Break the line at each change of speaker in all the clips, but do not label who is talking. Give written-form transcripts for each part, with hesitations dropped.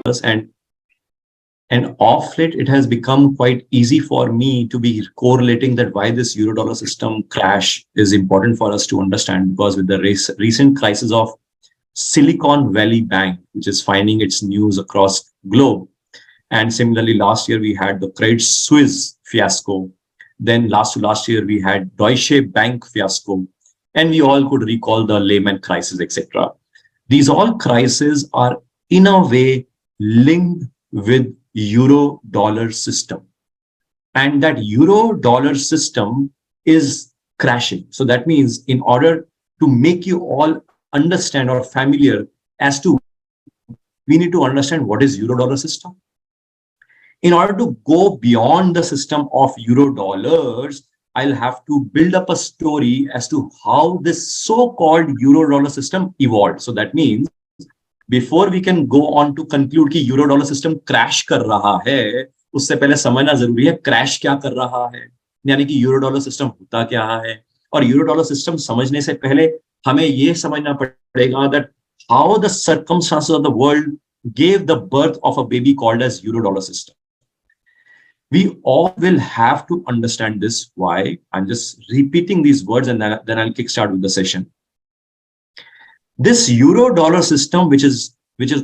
and off late, it has become quite easy for me to be correlating that why this Eurodollar system crash is important for us to understand, because with the recent crisis of Silicon Valley Bank, which is finding its news across globe. And similarly, last year we had the Credit Suisse fiasco. Then last year we had Deutsche Bank fiasco. And we all could recall the Lehman crisis, etc. These all crises are in a way linked with Euro-dollar system. And that Euro-dollar system is crashing. So that means in order to make you all understand or familiar as to, we need to understand what is Euro-dollar system. In order to go beyond the system of Euro-dollars, I'll have to build up a story as to how this so-called Euro-dollar system evolved. So that means before we can go on to conclude कि Euro-dollar system crash कर रहा है, उससे पहले समझना जरूरी है crash क्या कर रहा है, यानी कि Euro-dollar system होता क्या है. और Euro-dollar system समझने से पहले हमें ये समझना पड़ेगा that how the circumstances of the world gave the birth of a baby called as Euro-dollar system. We all will have to understand this. Why? I'm just repeating these words and then I'll kickstart with the session. This Euro-dollar system, which is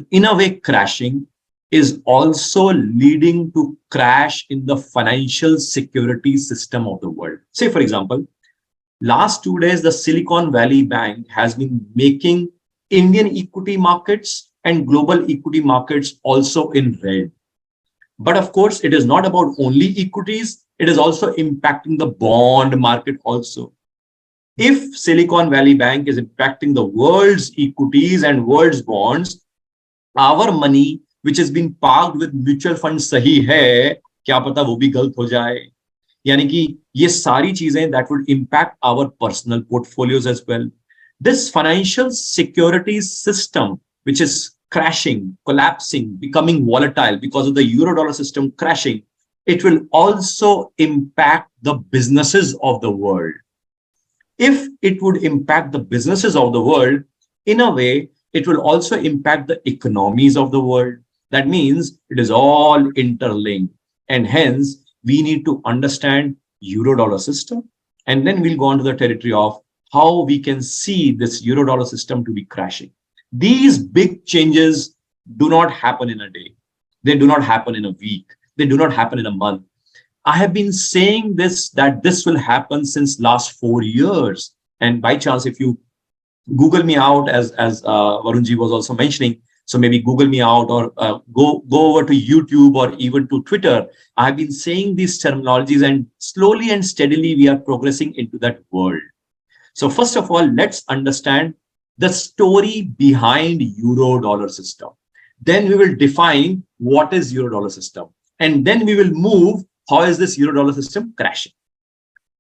in a way crashing, is also leading to crash in the financial security system of the world. Say, for example, last 2 days, the Silicon Valley Bank has been making Indian equity markets and global equity markets also in red. But of course, it is not about only equities. It is also impacting the bond market also. If Silicon Valley Bank is impacting the world's equities and world's bonds, our money, which has been parked with mutual funds, सही है, क्या पता वो भी गलत हो जाए. यानी कि ये सारी चीजें that would impact our personal portfolios as well. This financial security system, which is crashing, collapsing, becoming volatile because of the Euro-dollar system crashing, it will also impact the businesses of the world. If it would impact the businesses of the world, in a way, it will also impact the economies of the world. That means it is all interlinked. And hence, we need to understand Euro-dollar system. And then we'll go on to the territory of how we can see this Euro-dollar system to be crashing. These big changes do not happen in a day. They do not happen in a week. They do not happen in a month. I have been saying this, that this will happen since last 4 years. And by chance, if you Google me out, as Varunji was also mentioning, so maybe Google me out or go over to YouTube or even to Twitter. I've been saying these terminologies, and slowly and steadily we are progressing into that world. So first of all, let's understand the story behind Euro-dollar system. Then we will define what is Euro-dollar system. And then we will move how is this Euro-dollar system crashing.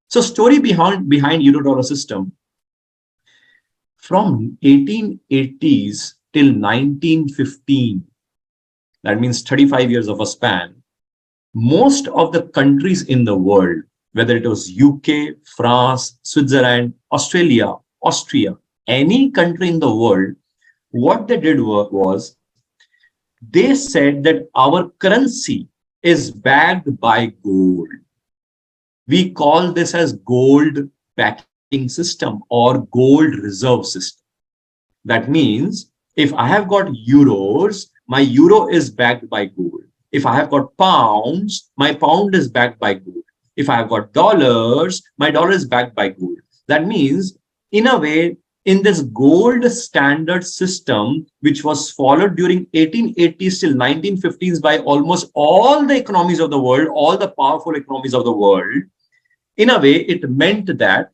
So story behind Euro-dollar system. From 1880s till 1915, that means 35 years of a span, most of the countries in the world, whether it was UK, France, Switzerland, Australia, Austria, any country in the world, what they did was they said that our currency is backed by gold. We call this as gold backing system or gold reserve system. That means if I have got euros, my euro is backed by gold. If I have got pounds, my pound is backed by gold. If I have got dollars, my dollar is backed by gold. That means, in a way, in this gold standard system, which was followed during 1880s till 1950s by almost all the economies of the world, all the powerful economies of the world, in a way, it meant that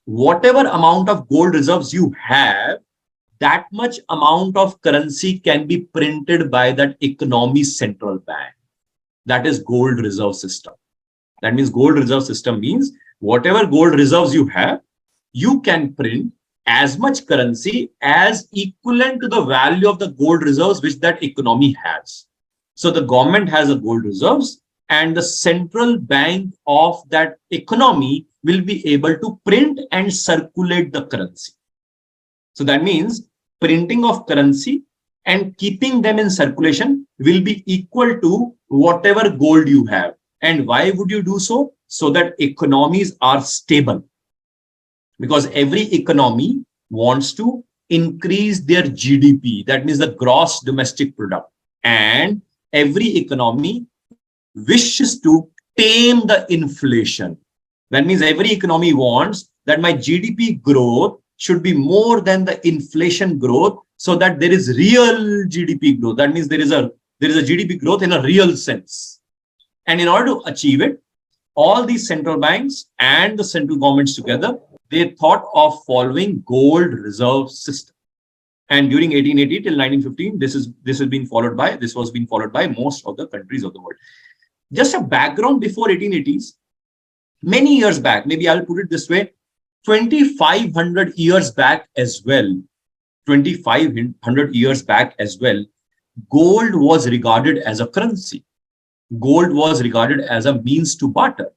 whatever amount of gold reserves you have, that much amount of currency can be printed by that economy's central bank. That is gold reserve system. That means gold reserve system means whatever gold reserves you have, you can print as much currency as equivalent to the value of the gold reserves which that economy has. So the government has a gold reserves and the central bank of that economy will be able to print and circulate the currency. So that means printing of currency and keeping them in circulation will be equal to whatever gold you have. And why would you do so? So that economies are stable. Because every economy wants to increase their GDP, that means the gross domestic product. And every economy wishes to tame the inflation. That means every economy wants that my GDP growth should be more than the inflation growth, so that there is real GDP growth. That means there is a GDP growth in a real sense. And in order to achieve it, all these central banks and the central governments together, they thought of following gold reserve system. And during 1880 till 1915, this was being followed by most of the countries of the world. Just a background before 1880s, many years back, maybe I'll put it this way, 2,500 years back as well, 2,500 years back as well, gold was regarded as a currency. Gold was regarded as a means to barter.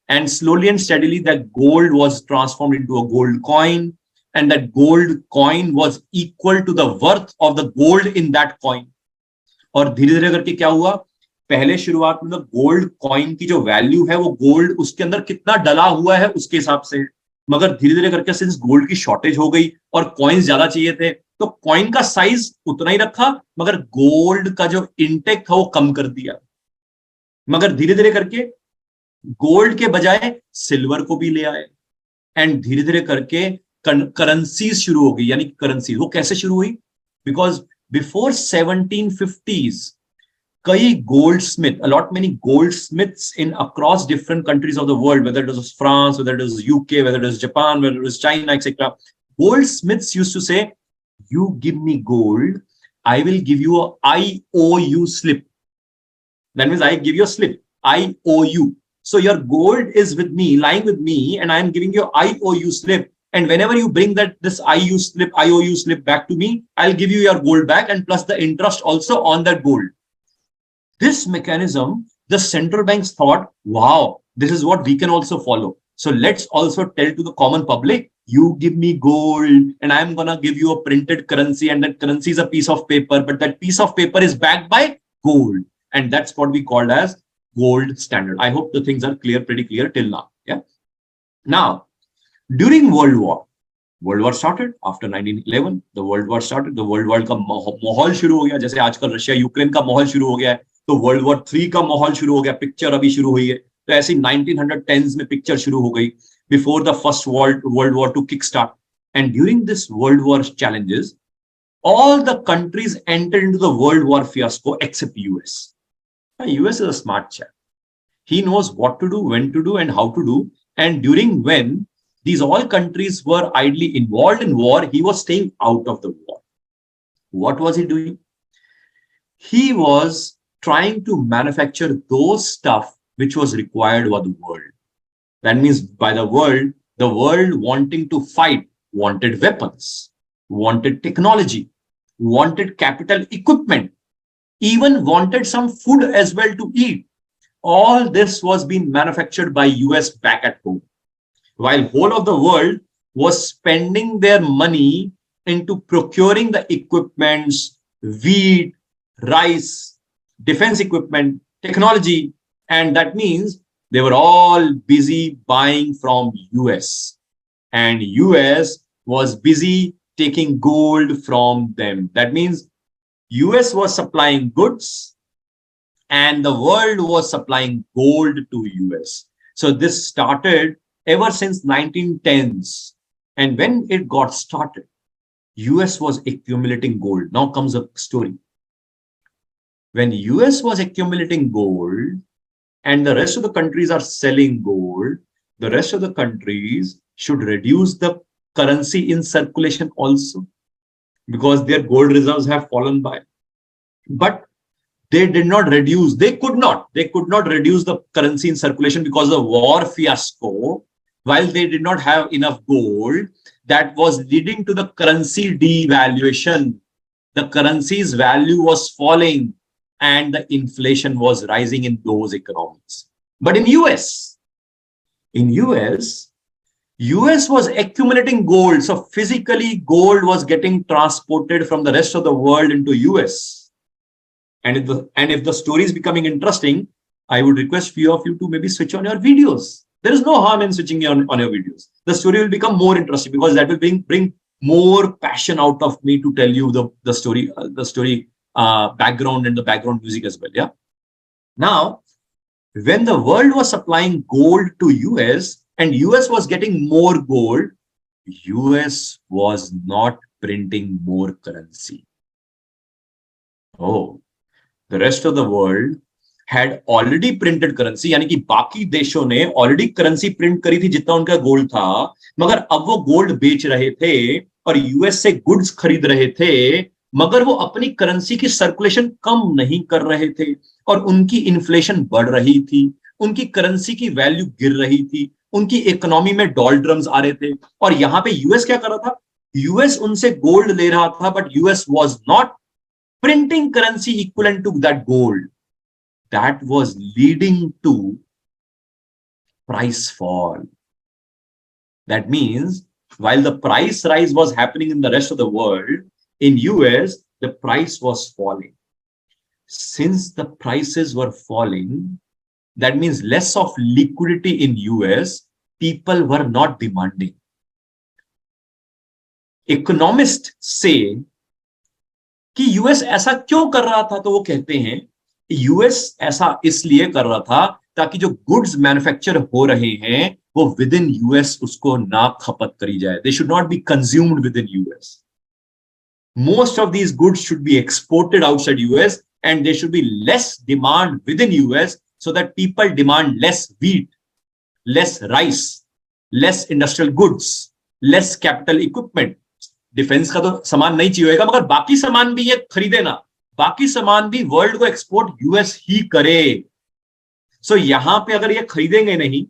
And slowly and steadily, that gold was transformed into a gold coin, and that gold coin was equal to the worth of the gold in that coin. और धीरे धीरे करके क्या हुआ, पहले शुरुआत में gold coin की जो वैल्यू है वो गोल्ड उसके अंदर कितना डला हुआ है उसके हिसाब से, मगर धीरे धीरे करके सिंस गोल्ड की शॉर्टेज हो गई और कॉइन्स ज्यादा चाहिए थे, तो कॉइन का साइज उतना ही रखा, मगर गोल्ड का जो इंटेक था वो कम कर दिया. मगर धीरे धीरे करके गोल्ड के बजाय सिल्वर को भी ले आए, एंड धीरे धीरे करके करेंसीज शुरू हो गई. यानी करेंसी वो कैसे शुरू हुई? बिकॉज बिफोर 1750s कई goldsmith, a lot many goldsmiths in across different countries of the world, whether it was France, whether it was UK, whether it was Japan, whether it was China, etc. Goldsmiths used to say, you give me gold, I will give you a IOU slip. That means I give you a slip, IOU. So your gold is with me, lying with me, and I am giving you IOU slip. And whenever you bring this IOU slip back to me, I'll give you your gold back, and plus the interest also on that gold. This mechanism, the central banks thought, wow, this is what we can also follow. So let's also tell to the common public, you give me gold and I'm going to give you a printed currency, and that currency is a piece of paper, but that piece of paper is backed by gold. And that's what we called as gold standard. I hope the things are clear, pretty clear till now. Yeah. Now, during World War started after 1911. The World War started. The World War का माहौल शुरू हो गया. जैसे आजकल Russia Ukraine का माहौल शुरू हो गया है, तो World War 3 का माहौल शुरू हो गया. पिक्चर अभी शुरू हुई है. तो ऐसे 1910s में पिक्चर शुरू हो गई. Before the first World War to kickstart. And during this World War challenges, all the countries entered into the World War fiasco except US. Now, US is a smart chap. He knows what to do, when to do, and how to do. And during when these all countries were idly involved in war, he was staying out of the war. What was he doing? He was trying to manufacture those stuff which was required by the world. That means by the world wanting to fight, wanted weapons, wanted technology, wanted capital equipment, even wanted some food as well to eat. All this was being manufactured by US back at home, while whole of the world was spending their money into procuring the equipments, wheat, rice, defense equipment, technology. And that means they were all busy buying from US, and US was busy taking gold from them. That means US was supplying goods and the world was supplying gold to US. So this started ever since 1910s. And when it got started, US was accumulating gold. Now comes a story. When US was accumulating gold and the rest of the countries are selling gold, the rest of the countries should reduce the currency in circulation also, because their gold reserves have fallen by. But they did not reduce, they could not reduce the currency in circulation because of the war fiasco. While they did not have enough gold, that was leading to the currency devaluation. The currency's value was falling and the inflation was rising in those economies. But in US was accumulating gold. So physically gold was getting transported from the rest of the world into US. And if the story is becoming interesting, I would request few of you to maybe switch on your videos. There is no harm in switching on your videos. The story will become more interesting because that will bring more passion out of me to tell you the story background and the background music as well. Yeah. Now, when the world was supplying gold to US and US was getting more gold, US was not printing more currency. Oh, the rest of the world had already printed currency, यानी कि बाकी देशों ने already currency print करी थी जितना उनका gold था, मगर अब वो गोल्ड बेच रहे थे और यूएस से गुड्स खरीद रहे थे, मगर वो अपनी करेंसी की सर्कुलेशन कम नहीं कर रहे थे और उनकी इन्फ्लेशन बढ़ रही थी, उनकी करेंसी की वैल्यू गिर रही थी, उनकी इकोनॉमी में डॉलड्रम्स आ रहे थे। और यहां पे यूएस क्या कर रहा था? यूएस उनसे गोल्ड ले रहा था, but US was not printing currency equivalent to that gold. That was leading to price fall. That means while the price rise was happening in the rest of the world, in US, the price was falling. Since the prices were falling, that means less of liquidity in US, people were not demanding. Economists say कि US ऐसा क्यों कर रहा था, तो वो कहते हैं यूएस ऐसा इसलिए कर रहा था ताकि जो गुड्स मैन्युफैक्चर हो रहे हैं वो विद इन यूएस उसको ना खपत करी जाए. They should not be consumed within US. Most of these goods should be exported outside US and there should be less demand within US so that people demand less wheat, less rice, less industrial goods, less capital equipment. Defence का तो सामान नहीं चाहिए होगा, मगर बाकी सामान भी ये खरीदे ना, बाकी सामान भी वर्ल्ड को एक्सपोर्ट यूएस ही करे. सो यहां पे अगर ये खरीदेंगे नहीं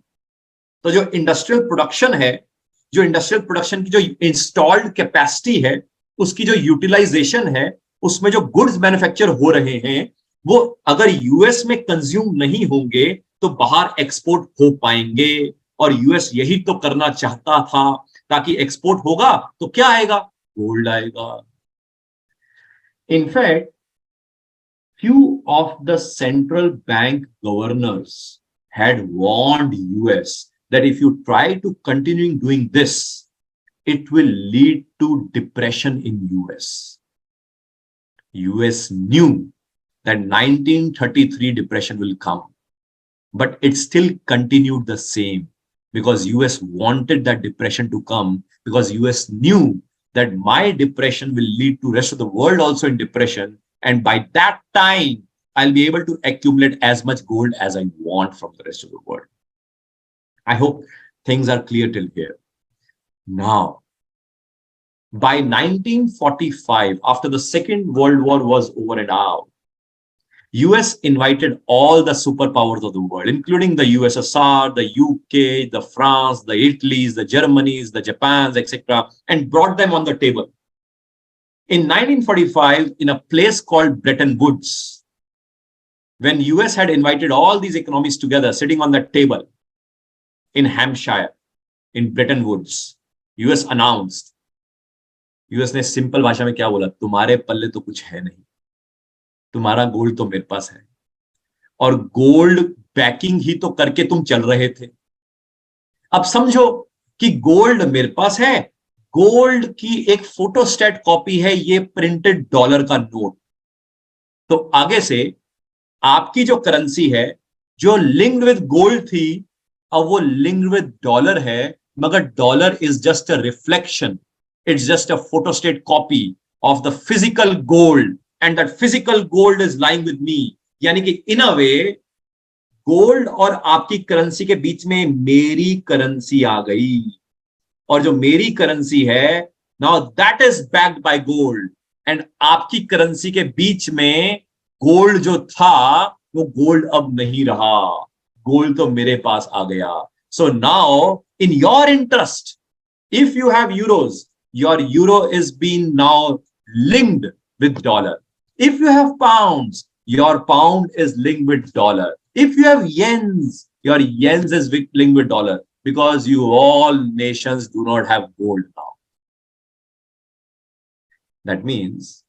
तो जो इंडस्ट्रियल प्रोडक्शन है, जो इंडस्ट्रियल प्रोडक्शन की जो इंस्टॉल्ड कैपेसिटी है, उसकी जो यूटिलाइजेशन है, उसमें जो गुड्स मैन्युफैक्चर हो रहे हैं वो अगर यूएस में कंज्यूम नहीं होंगे तो बाहर एक्सपोर्ट हो पाएंगे. और यूएस यही तो करना चाहता था, ताकि एक्सपोर्ट होगा तो क्या आएगा? गोल्ड आएगा. In fact, few of the central bank governors had warned US that if you try to continue doing this, it will lead to depression in US. US knew that 1933 depression will come, but it still continued the same because US wanted that depression to come, because US knew that my depression will lead to rest of the world also in depression, and by that time I'll be able to accumulate as much gold as I want from the rest of the world. I hope things are clear till here. Now, by 1945, after the Second World War was over and out, US invited all the superpowers of the world, including the USSR, the UK, the France, the Italys, the Germanys, the Japans, etc., and brought them on the table. In 1945, in a place called Bretton Woods, when US had invited all these economies together, sitting on that table in Hampshire, in Bretton Woods, US announced, US ने simple भाषा में क्या बोला? तुम्हारे पल्ले तो कुछ है नहीं, तुम्हारा गोल्ड तो मेरे पास है, और गोल्ड बैकिंग ही तो करके तुम चल रहे थे. अब समझो कि गोल्ड मेरे पास है, गोल्ड की एक फोटोस्टेट कॉपी है ये प्रिंटेड डॉलर का नोट. तो आगे से आपकी जो करेंसी है जो लिंक्ड विद गोल्ड थी, अब वो लिंक्ड विद डॉलर है, मगर dollar is just a reflection, it's just a photostat copy of the physical gold, and that physical gold is lying with me. यानी कि in a way गोल्ड और आपकी currency के बीच में मेरी करेंसी आ गई, और जो मेरी करेंसी है now that is backed by gold, and आपकी करेंसी के बीच में गोल्ड जो था वो गोल्ड अब नहीं रहा, गोल्ड तो मेरे पास आ गया. So now in your interest, if you have euros, your euro is been now linked with dollar. If you have pounds, your pound is linked with dollar. If you have yens, your yens is linked with dollar, because you all nations do not have gold now. That means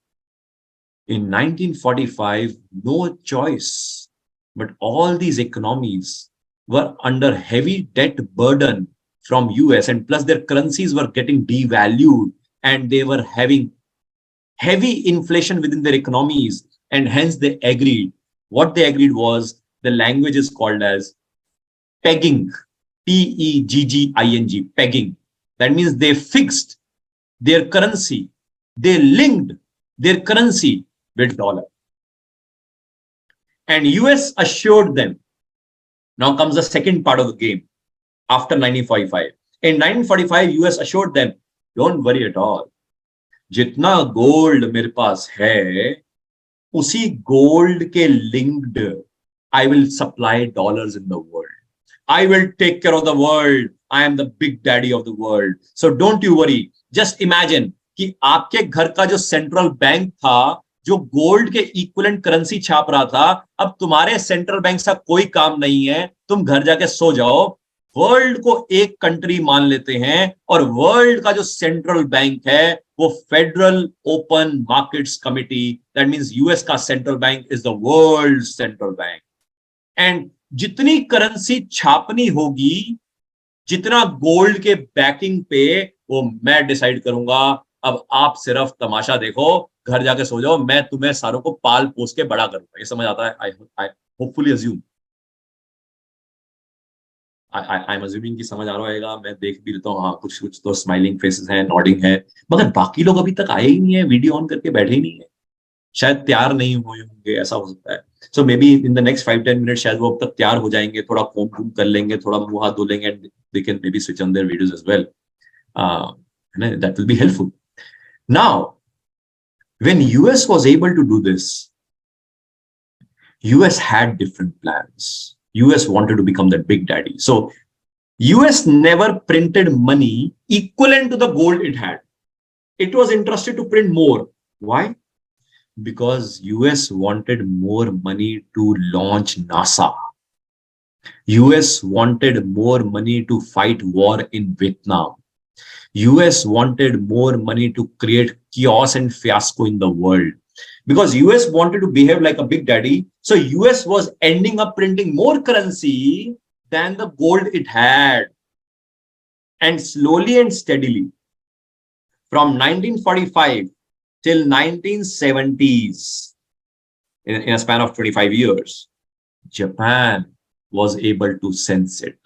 In 1945, no choice, but all these economies were under heavy debt burden from US, and plus their currencies were getting devalued, and they were having heavy inflation within their economies, and hence they agreed. What they agreed was the language is called as pegging, P-E-G-G-I-N-G, pegging. That means they fixed their currency, they linked their currency with dollar. And US assured them. Now comes the second part of the game after 1945. In 1945, US assured them, don't worry at all. जितना gold मेरे पास है, उसी gold के linked, I will supply dollars in the world. I will take care of the world. I am the big daddy of the world. So don't you worry. Just imagine कि आपके घर का जो central bank था, जो gold के equivalent currency छाप रहा था, अब तुम्हारे सेंट्रल बैंक का कोई काम नहीं है, तुम घर जाके सो जाओ. वर्ल्ड को एक कंट्री मान लेते हैं और वर्ल्ड का जो सेंट्रल बैंक है वो federal open markets committee, that means US का central bank is the world central bank. And जितनी करेंसी छापनी होगी, जितना गोल्ड के बैकिंग पे, वो मैं डिसाइड करूंगा. अब आप सिर्फ तमाशा देखो, घर जाके सो जाओ, मैं तुम्हें सारों को पाल पोस के बड़ा करूंगा. ये समझ आता है? आई hopefully assume, I am assuming कि समझ आ रहा होगा. मैं देख भी लेता हूँ, हाँ कुछ कुछ तो स्माइलिंग फेसेस हैं, नॉडिंग है, मगर बाकी लोग अभी तक आए ही नहीं है, वीडियो ऑन करके बैठे ही नहीं है. शायद तैयार नहीं हुए होंगे, ऐसा हो सकता है. So may be in the next 5-10 minute शायद वो अब तक तैयार हो जाएंगे, थोड़ा फोन फूम कर लेंगे, थोड़ा मुंह हाथ धो लेंगे, and they can may be switch on their videos as well. That will be helpful. Now when US was able to do this, US had different plans. US wanted to become that big daddy. So US never printed money equivalent to the gold it had. It was interested to print more. Why? Because US wanted more money to launch NASA. US wanted more money to fight war in Vietnam. US wanted more money to create chaos and fiasco in the world. Because US wanted to behave like a big daddy, so US was ending up printing more currency than the gold it had. And slowly and steadily, from 1945 till 1970s, in a span of 25 years, Japan was able to sense it.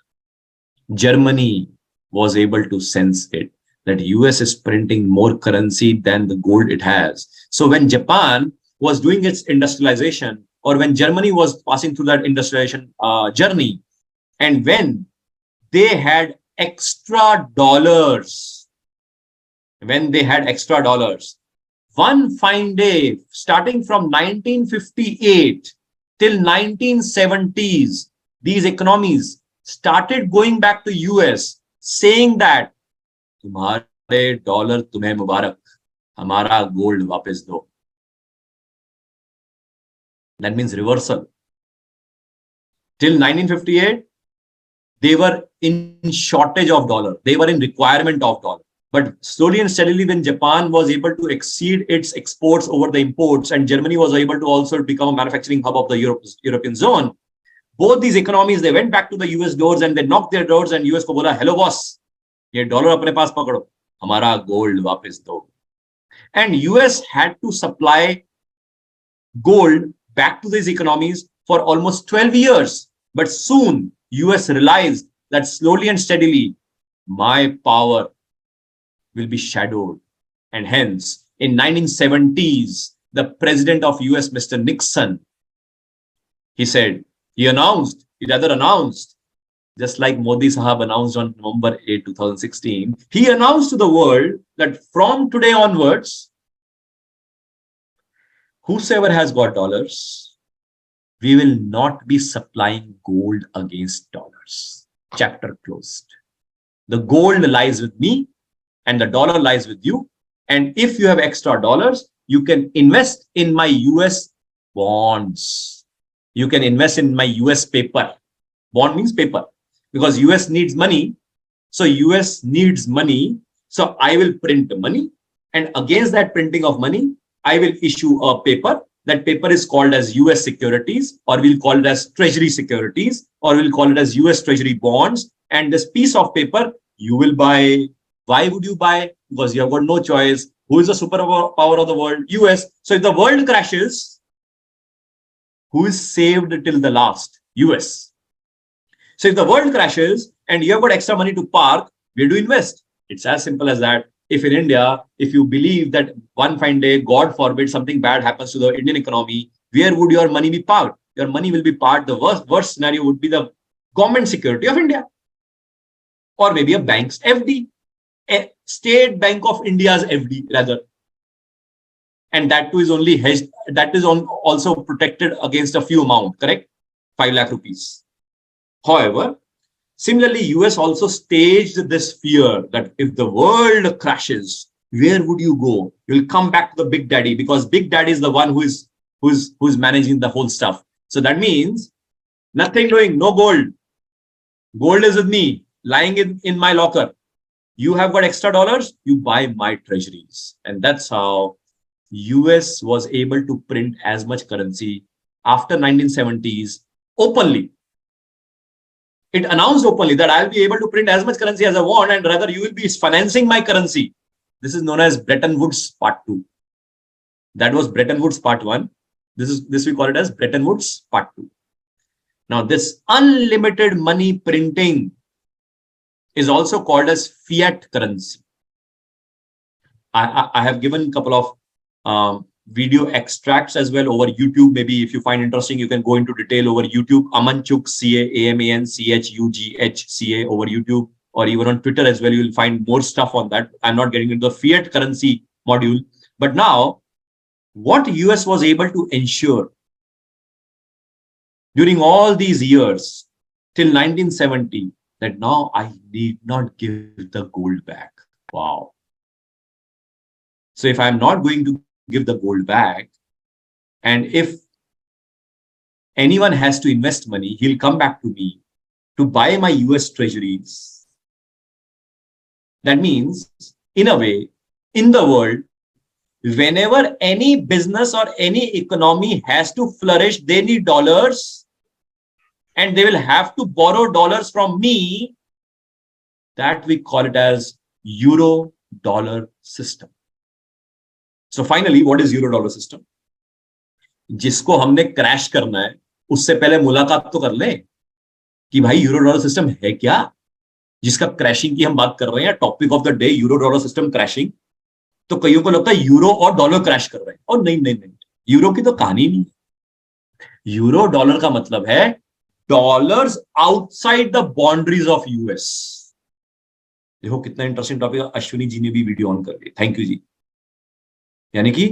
Germany was able to sense it, that US is printing more currency than the gold it has. So when Japan was doing its industrialization, or when Germany was passing through that industrialization journey, and when they had extra dollars, one fine day, starting from 1958 till 1970s, these economies started going back to US, saying that तुम्हारे dollar तुम्हें मुबारक, हमारा gold वापस दो. That means reversal. Till 1958, they were in shortage of dollar. They were in requirement of dollar. But slowly and steadily, when Japan was able to exceed its exports over the imports, and Germany was able to also become a manufacturing hub of the European zone, both these economies, they went back to the US doors and they knocked their doors, and US को बोला, hello boss, ये dollar अपने पास पकड़ो, हमारा gold वापस दो. And US had to supply gold back to these economies for almost 12 years. But soon US realized that slowly and steadily my power will be shadowed. And hence in 1970s, the president of US, Mr. Nixon, he announced, just like Modi Sahab announced on November 8, 2016, he announced to the world that from today onwards, whosoever has got dollars, we will not be supplying gold against dollars. Chapter closed. The gold lies with me and the dollar lies with you. And if you have extra dollars, you can invest in my US bonds. You can invest in my US paper. Bond means paper, because US needs money. So US needs money. So I will print money, and against that printing of money, I will issue a paper. That paper is called as US securities, or we'll call it as treasury securities, or we'll call it as US treasury bonds. And this piece of paper you will buy. Why would you buy? Because you have got no choice. Who is the superpower of the world? US. So if the world crashes, who is saved till the last? US. So if the world crashes and you have got extra money to park, where do you invest? It's as simple as that. If in India, if you believe that one fine day, God forbid, something bad happens to the Indian economy, where would your money be parked? Your money will be parked. The worst scenario would be the government security of India, or maybe a bank's FD, a State Bank of India's FD rather. And that too is only hedged. That is also protected against a few amount, correct? 5 lakh rupees. However, similarly, US also staged this fear that if the world crashes, where would you go? You'll come back to the big daddy, because big daddy is the one who is managing the whole stuff. So that means nothing doing, no gold. Gold is with me, lying in my locker. You have got extra dollars, you buy my treasuries. And that's how US was able to print as much currency after 1970s openly. It announced openly that I'll be able to print as much currency as I want, and rather you will be financing my currency. This is known as Bretton Woods Part 2. That was Bretton Woods Part 1. This we call it as Bretton Woods Part 2. Now, this unlimited money printing is also called as fiat currency. I have given a couple of video extracts as well over YouTube. Maybe if you find interesting, you can go into detail over YouTube. Aman Chugh, CA, over YouTube, or even on Twitter as well. You will find more stuff on that. I'm not getting into the fiat currency module. But now, what US was able to ensure during all these years till 1970, that now I need not give the gold back. Wow. So if I'm not going to give the gold back, and if anyone has to invest money, he'll come back to me to buy my US treasuries. That means, in a way, in the world, whenever any business or any economy has to flourish, they need dollars, and they will have to borrow dollars from me. That we call it as Eurodollar system. So finally, what is Eurodollar system? जिसको हमने crash करना है, उससे पहले मुलाकात तो कर ले कि भाई यूरोडॉलर सिस्टम है क्या, जिसका क्रैशिंग की हम बात कर रहे हैं. Topic of the day, eurodollar system crashing. तो कईयों को लगता है यूरो और डॉलर क्रैश कर रहे हैं, और नहीं, यूरो की तो कहानी नहीं है. यूरो डॉलर का मतलब है dollars outside the boundaries of US. देखो कितना इंटरेस्टिंग टॉपिक है. अश्विनी जी ने भी वीडियो ऑन कर दी, थैंक यू जी. यानी कि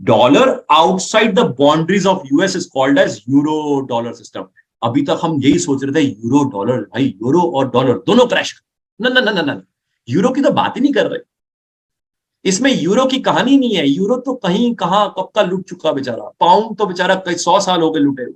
dollar outside the boundaries of US is called as euro dollar system. अभी तक हम यही सोच रहे थे यूरो डॉलर, भाई यूरो और डॉलर दोनों क्रैश. ना, यूरो की तो बात ही नहीं कर रहे. इसमें यूरो की कहानी नहीं है. यूरो तो कहीं कहां कब का लूट चुका बेचारा. पाउंड तो बेचारा कई 100 साल हो गए लूटे हुए.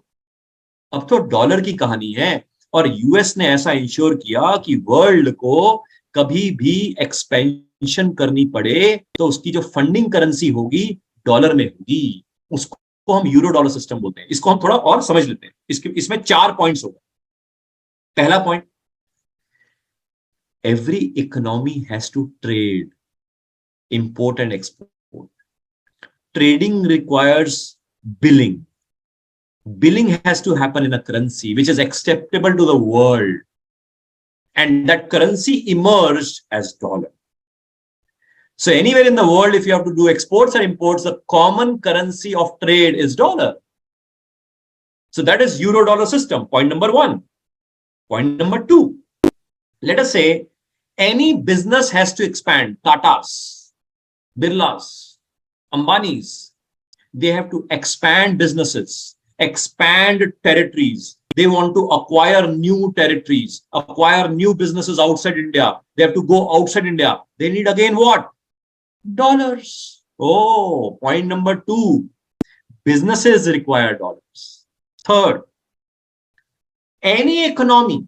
अब तो डॉलर की कहानी है. और यूएस ने ऐसा इंश्योर किया कि वर्ल्ड को कभी भी एक्सपेंशन करनी पड़े तो उसकी जो फंडिंग करेंसी होगी डॉलर में होगी. उसको हम यूरो डॉलर सिस्टम बोलते हैं. इसको हम थोड़ा और समझ लेते हैं. इसमें 4 पॉइंट्स होगा. पहला point, every economy has to trade, import and export. Trading requires billing. Billing has to happen in a currency which is acceptable to the world. And that currency emerged as dollar. So anywhere in the world, if you have to do exports or imports, the common currency of trade is dollar. So that is euro dollar system. Point number 1. Point number 2. Let us say any business has to expand. Tata's, Birla's, Ambani's, they have to expand businesses, expand territories. They want to acquire new territories, acquire new businesses outside India. They have to go outside India. They need again what? Dollars. Oh, point number 2. Businesses require dollars. Third, any economy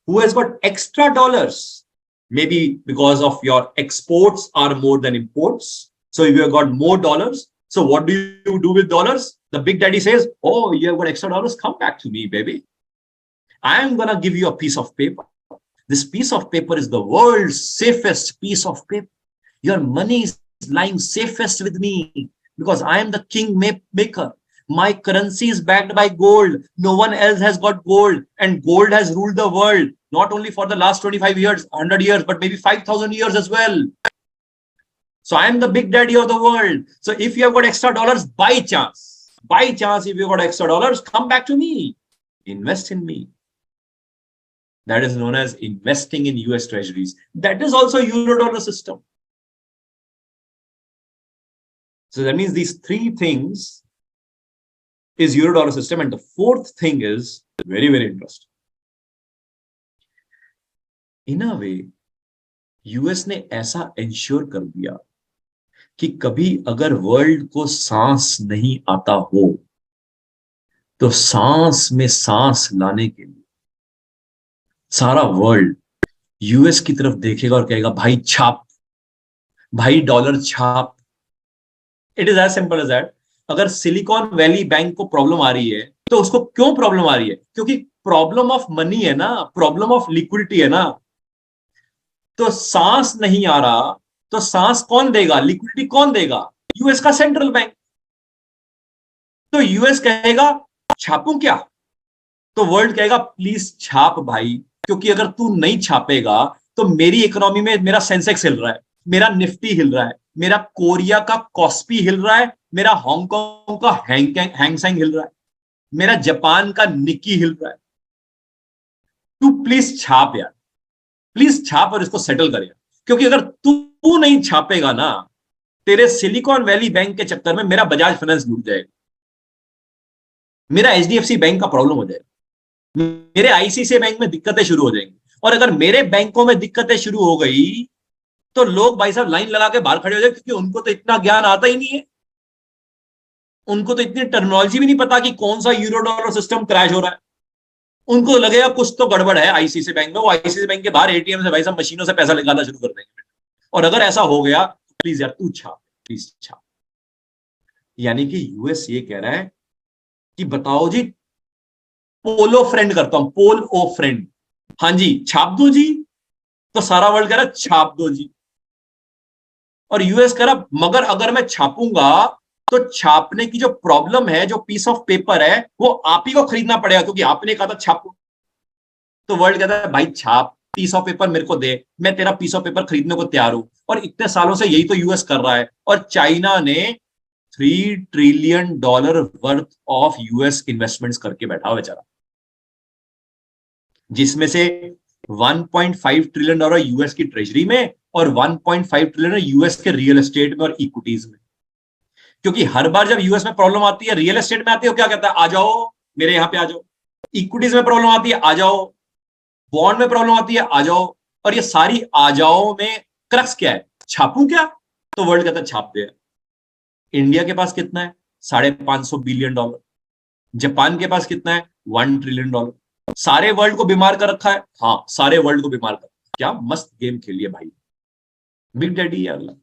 who has got extra dollars, maybe because of your exports are more than imports, So if you have got more dollars, so what do you do with dollars? The big daddy says, oh, you have got extra dollars, come back to me, baby. I am gonna give you a piece of paper. This piece of paper is the world's safest piece of paper. Your money is lying safest with me because I am the king maker. My currency is backed by gold. No one else has got gold, and gold has ruled the world not only for the last 25 years, 100 years, but maybe 5,000 years as well. So I am the big daddy of the world. So if you have got extra dollars, by chance, if you got extra dollars, come back to me, invest in me. That is known as investing in US treasuries. That is also Eurodollar system. So that means these three things is Eurodollar system. And the fourth thing is very, very interesting. In a way, US ने ऐसा ensure कर दिया कि कभी अगर world को सांस नहीं आता हो, तो सांस में सांस लाने के लिए सारा वर्ल्ड यूएस की तरफ देखेगा और कहेगा, भाई छाप, भाई डॉलर छाप. It is as simple as that. अगर सिलिकॉन वैली बैंक को प्रॉब्लम आ रही है, तो उसको क्यों प्रॉब्लम आ रही है? क्योंकि प्रॉब्लम ऑफ मनी है ना, प्रॉब्लम ऑफ लिक्विडिटी है ना. तो सांस नहीं आ रहा, तो सांस कौन देगा, लिक्विडिटी कौन देगा? यूएस का सेंट्रल बैंक. तो यूएस कहेगा छापूं क्या? तो वर्ल्ड कहेगा प्लीज छाप भाई, क्योंकि अगर तू नहीं छापेगा तो मेरी इकोनॉमी में मेरा सेंसेक्स हिल रहा है, मेरा निफ्टी हिल रहा है, मेरा कोरिया का कॉस्पी हिल रहा है, मेरा हांगकांग का हैंगसेंग हिल रहा है, मेरा जापान का निकी हिल रहा है. तू प्लीज छाप यार, प्लीज छाप और इसको सेटल कर यार. क्योंकि अगर तू नहीं छापेगा ना, तेरे सिलिकॉन वैली बैंक के चक्कर में मेरा बजाज फाइनेंस लूट जाएगा, मेरा एचडीएफसी बैंक का प्रॉब्लम हो जाएगा, मेरे आईसीआईसीआई बैंक में दिक्कतें शुरू हो जाएंगी. और अगर मेरे बैंकों में दिक्कतें शुरू हो गई, तो लोग भाई साहब लाइन लगा के बाहर खड़े हो जाए, क्योंकि उनको तो इतना ज्ञान आता ही नहीं है, उनको तो इतनी टर्मिनोलॉजी भी नहीं पता कि कौन सा यूरो डॉलर सिस्टम क्रैश हो रहा है. उनको लगेगा कुछ तो गड़बड़ है आईसीआईसीआई बैंक में, वो आईसीआईसीआई बैंक के बाहर एटीएम से भाई साहब मशीनों से पैसा निकालना शुरू कर देंगे. और अगर ऐसा हो गया, प्लीज यार तू छाप, प्लीज छाप. यानी कि यूएस ये कह रहा है कि बताओ जी, पोलो फ्रेंड करता हूं, पोल ओ फ्रेंड, हाँ जी छाप दो जी. तो सारा वर्ल्ड कह रहा है छाप दो जी. और यूएस कह रहा मगर अगर मैं छापूंगा तो छापने की जो प्रॉब्लम है, जो पीस ऑफ पेपर है, वो आप ही को खरीदना पड़ेगा, क्योंकि आपने कहा था छापो. तो वर्ल्ड कहता है भाई छाप, पीस ऑफ पेपर मेरे को दे, मैं तेरा पीस ऑफ पेपर खरीदने को तैयार हूं. और इतने सालों से यही तो यूएस कर रहा है. और चाइना ने $3 trillion worth of US investments करके बैठा हुआ बेचारा, जिसमें से $1.5 ट्रिलियन यूएस की ट्रेजरी में और $1.5 ट्रिलियन यूएस के रियल एस्टेट में और इक्विटीज में. क्योंकि हर बार जब यूएस में प्रॉब्लम आती है, रियल एस्टेट में आती है, क्या कहता है, आ जाओ मेरे यहां पे आ जाओ. इक्विटीज में प्रॉब्लम आती है, आ जाओ. बॉन्ड में प्रॉब्लम आती है, आ जाओ. और ये सारी आ जाओ में क्रक्स क्या है, छापूं क्या? तो वर्ल्ड कहता है छाप दे. इंडिया के पास कितना है, $550 बिलियन. जापान के पास कितना है, $1 ट्रिलियन. सारे वर्ल्ड को बीमार कर रखा है. हाँ, सारे वर्ल्ड को बीमार कर. क्या मस्त गेम खेलिए भाई, बिग डैडी है अल्लाह.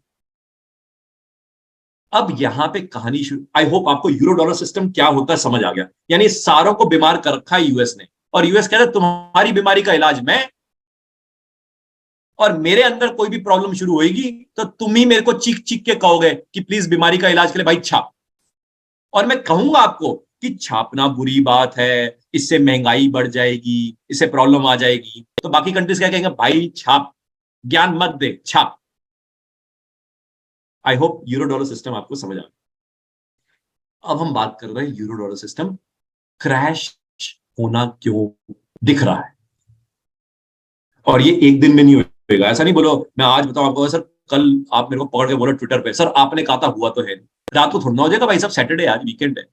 अब यहां पे कहानी शुरू. आई होप आपको यूरो डॉलर सिस्टम क्या होता है समझ आ गया. यानी सारों को बीमार कर रखा है यूएस ने, और यूएस कहता है तुम्हारी बीमारी का इलाज मैं, और मेरे अंदर कोई भी प्रॉब्लम शुरू होगी तो तुम ही मेरे को चीख चीख के कहोगे कि प्लीज बीमारी का इलाज के लिए भाई छाप. और मैं कहूंगा आपको कि छापना बुरी बात है, इससे महंगाई बढ़ जाएगी, इससे प्रॉब्लम आ जाएगी. तो बाकी कंट्रीज क्या कहेंगे, भाई छाप, ज्ञान मत दे, छाप. I hope euro dollar system आपको समझ आ गया. अब हम बात कर रहे हैं यूरो डॉलर सिस्टम क्रैश होना क्यों दिख रहा है. और ये एक दिन में नहीं होगा. ऐसा नहीं बोलो मैं आज बताऊं आपको, सर कल आप मेरे को पकड़ के बोलो ट्विटर पे, सर आपने कहा था हुआ तो है, रात को थोड़ा ना हो जाएगा भाई साहब. सैटरडे आज वीकेंड है,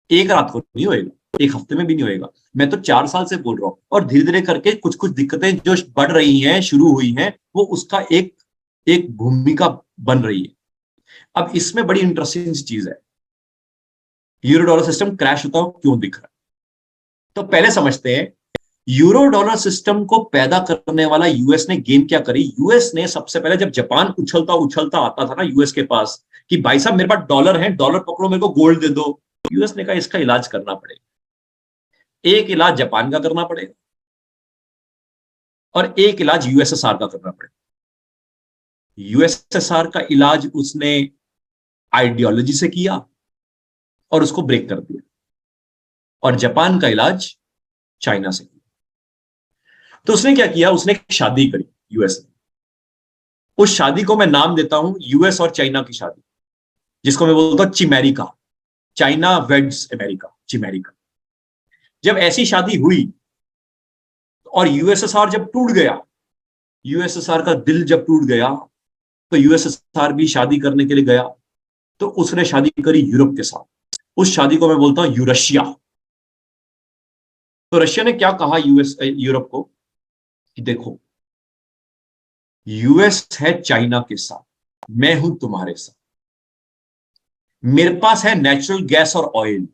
एक रात को नहीं होएगा, एक हफ्ते में भी नहीं होएगा. मैं तो 4 साल से बोल रहा हूं, और धीरे धीरे करके कुछ कुछ दिक्कतें जो बढ़ रही हैं, शुरू हुई हैं, वो उसका एक भूमिका बन रही है. अब इसमें बड़ी इंटरेस्टिंग चीज है, यूरो डॉलर सिस्टम क्रैश होता हो क्यों दिख रहा है. तो पहले समझते हैं यूरो डॉलर सिस्टम को पैदा करने वाला यूएस ने गेम क्या करी? यूएस ने सबसे पहले, जब जापान उछलता उछलता आता था ना यूएस के पास कि भाई साहब मेरे पास डॉलर है, डॉलर पकड़ो, मेरे को गोल्ड दे दो, यूएस ने कहा इसका इलाज करना पड़ेगा। एक इलाज जापान का करना पड़ेगा और एक इलाज यूएसएसआर का करना पड़ेगा। यूएसएसआर का इलाज उसने आइडियोलॉजी से किया और उसको ब्रेक कर दिया, और जापान का इलाज चाइना से किया। तो उसने क्या किया? उसने एक शादी करी यूएस में। उस शादी को मैं नाम देता हूं यूएस और चाइना की शादी, जिसको मैं बोलता हूं चिमेरिका, चाइना वेड्स अमेरिका, चिमेरिका। जब ऐसी शादी हुई और यूएसएसआर जब टूट गया, यूएसएसआर का दिल जब टूट गया, तो यूएसएसआर भी शादी करने के लिए गया। तो उसने शादी करी यूरोप के साथ। उस शादी को मैं बोलता हूं यूरशिया। तो रशिया ने क्या कहा यूरोप को कि देखो, यूएस है चाइना के साथ, मैं हूं तुम्हारे साथ, मेरे पास है नेचुरल गैस और ऑयल,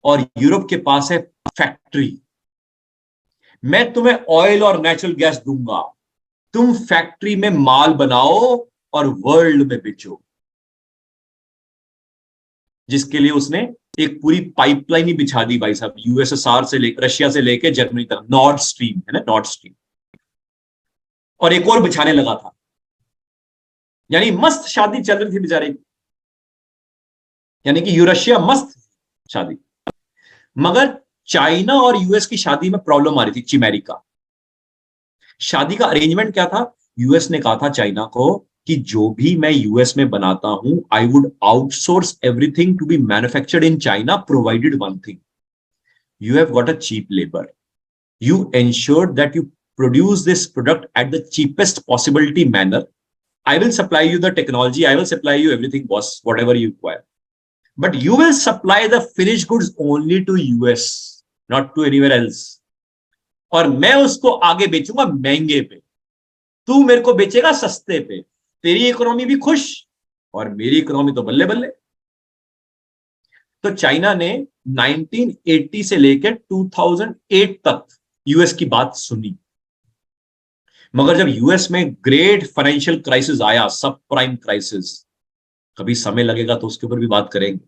और यूरोप के पास है फैक्ट्री। मैं तुम्हें ऑयल और नेचुरल गैस दूंगा, तुम फैक्ट्री में माल बनाओ और वर्ल्ड में बेचो। जिसके लिए उसने एक पूरी पाइपलाइन ही बिछा दी भाई साहब, यूएसएसआर से लेकर, रशिया से लेकर जर्मनी तक, नॉर्थ स्ट्रीम है ना, नॉर्थ स्ट्रीम, और एक और बिछाने लगा था। यानी मस्त शादी चल रही थी बेचारे की, यानी कि यूरशिया मस्त शादी। मगर चाइना और यूएस की शादी में प्रॉब्लम आ रही थी, चिमेरिका। शादी का अरेंजमेंट क्या था? यूएस ने कहा था चाइना को कि जो भी मैं यूएस में बनाता हूं, I would outsource everything to be manufactured in China, provided one thing, you have got a cheap labor. You ensure that you produce this product at the cheapest possibility manner. I will supply you the technology, I will supply you everything, boss, whatever you require. But you will supply the finished goods only to US, not to anywhere else. और मैं उसको आगे बेचूंगा महंगे पे, तू मेरे को बेचेगा सस्ते पे। तेरी इकोनॉमी भी खुश और मेरी इकोनॉमी तो बल्ले बल्ले। तो चाइना ने 1980 से लेकर 2008 तक यूएस की बात सुनी। मगर जब यूएस में ग्रेट फाइनेंशियल क्राइसिस आया, सब प्राइम क्राइसिस, कभी समय लगेगा तो उसके ऊपर भी बात करेंगे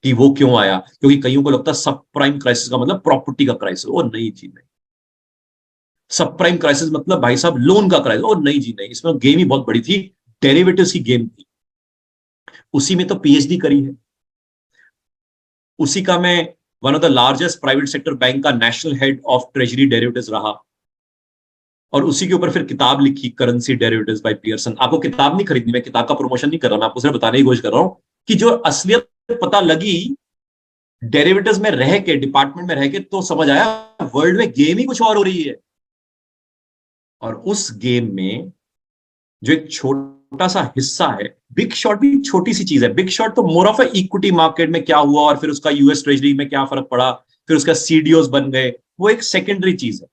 कि वो क्यों आया, क्योंकि कईयों को लगता है सब प्राइम क्राइसिस का मतलब प्रॉपर्टी का क्राइसिस। वो नहीं जी, नहीं। सब प्राइम क्राइसिस मतलब भाई साहब लोन का क्राइसिस। वो नहीं जी, नहीं। इसमें गेम ही बहुत बड़ी थी, डेरिवेटिव्स की गेम थी। उसी में तो पीएचडी करी है। उसी का मैं one of the largest private sector bank का national head of treasury derivatives रहा, और उसी के ऊपर फिर किताब लिखी, करेंसी डेरिवेटिव्स बाय पियर्सन। आपको किताब नहीं खरीदनी, मैं किताब का प्रमोशन नहीं कर रहा, मैं आपको सिर्फ बताने की कोशिश कर रहा हूं कि जो असलियत पता लगी डेरिवेटिव्स में रह के, डिपार्टमेंट में रह के, तो समझ आया वर्ल्ड में गेम ही कुछ और हो रही है। और उस गेम में जो एक छोटा सा हिस्सा है, बिग शॉट भी छोटी सी चीज है। बिग शॉट तो मोर ऑफ इक्विटी मार्केट में क्या हुआ और फिर उसका यूएस ट्रेजरी में क्या फर्क पड़ा, फिर उसका सीडीओस बन गए, वो एक सेकेंडरी चीज है।